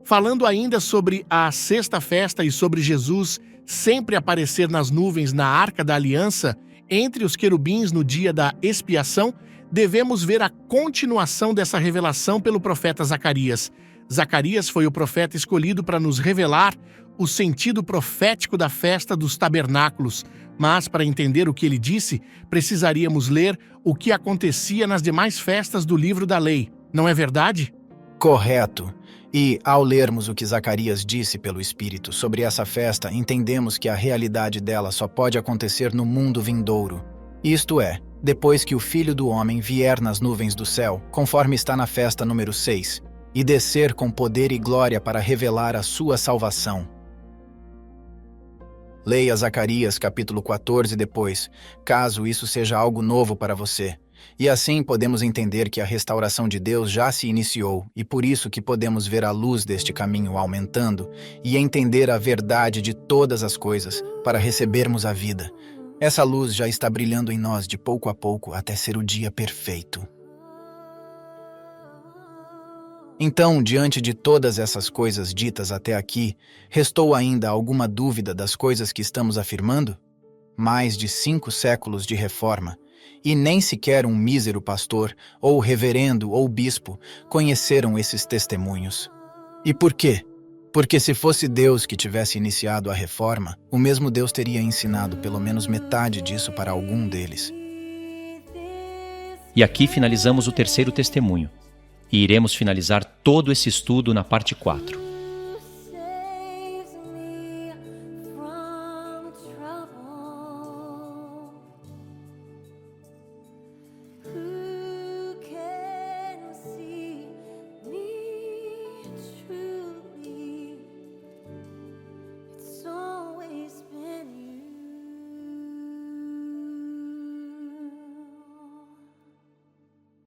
S15: Falando ainda sobre a sexta festa e sobre Jesus sempre aparecer nas nuvens na Arca da Aliança, entre os querubins no dia da expiação, devemos ver a continuação dessa revelação pelo profeta Zacarias. Zacarias foi o profeta escolhido para nos revelar o sentido profético da festa dos tabernáculos, mas para entender o que ele disse, precisaríamos ler o que acontecia nas demais festas do livro da lei. Não é verdade?
S5: Correto. E, ao lermos o que Zacarias disse pelo Espírito sobre essa festa, entendemos que a realidade dela só pode acontecer no mundo vindouro. Isto é, depois que o Filho do Homem vier nas nuvens do céu, conforme está na festa número 6, e descer com poder e glória para revelar a sua salvação. Leia Zacarias capítulo 14 depois, caso isso seja algo novo para você. E assim podemos entender que a restauração de Deus já se iniciou e por isso que podemos ver a luz deste caminho aumentando e entender a verdade de todas as coisas para recebermos a vida. Essa luz já está brilhando em nós de pouco a pouco até ser o dia perfeito. Então, diante de todas essas coisas ditas até aqui, restou ainda alguma dúvida das coisas que estamos afirmando? Mais de 5 séculos de reforma, e nem sequer um mísero pastor, ou reverendo, ou bispo, conheceram esses testemunhos. E por quê? Porque se fosse Deus que tivesse iniciado a reforma, o mesmo Deus teria ensinado pelo menos metade disso para algum deles.
S1: E aqui finalizamos o terceiro testemunho. E iremos finalizar todo esse estudo na parte 4.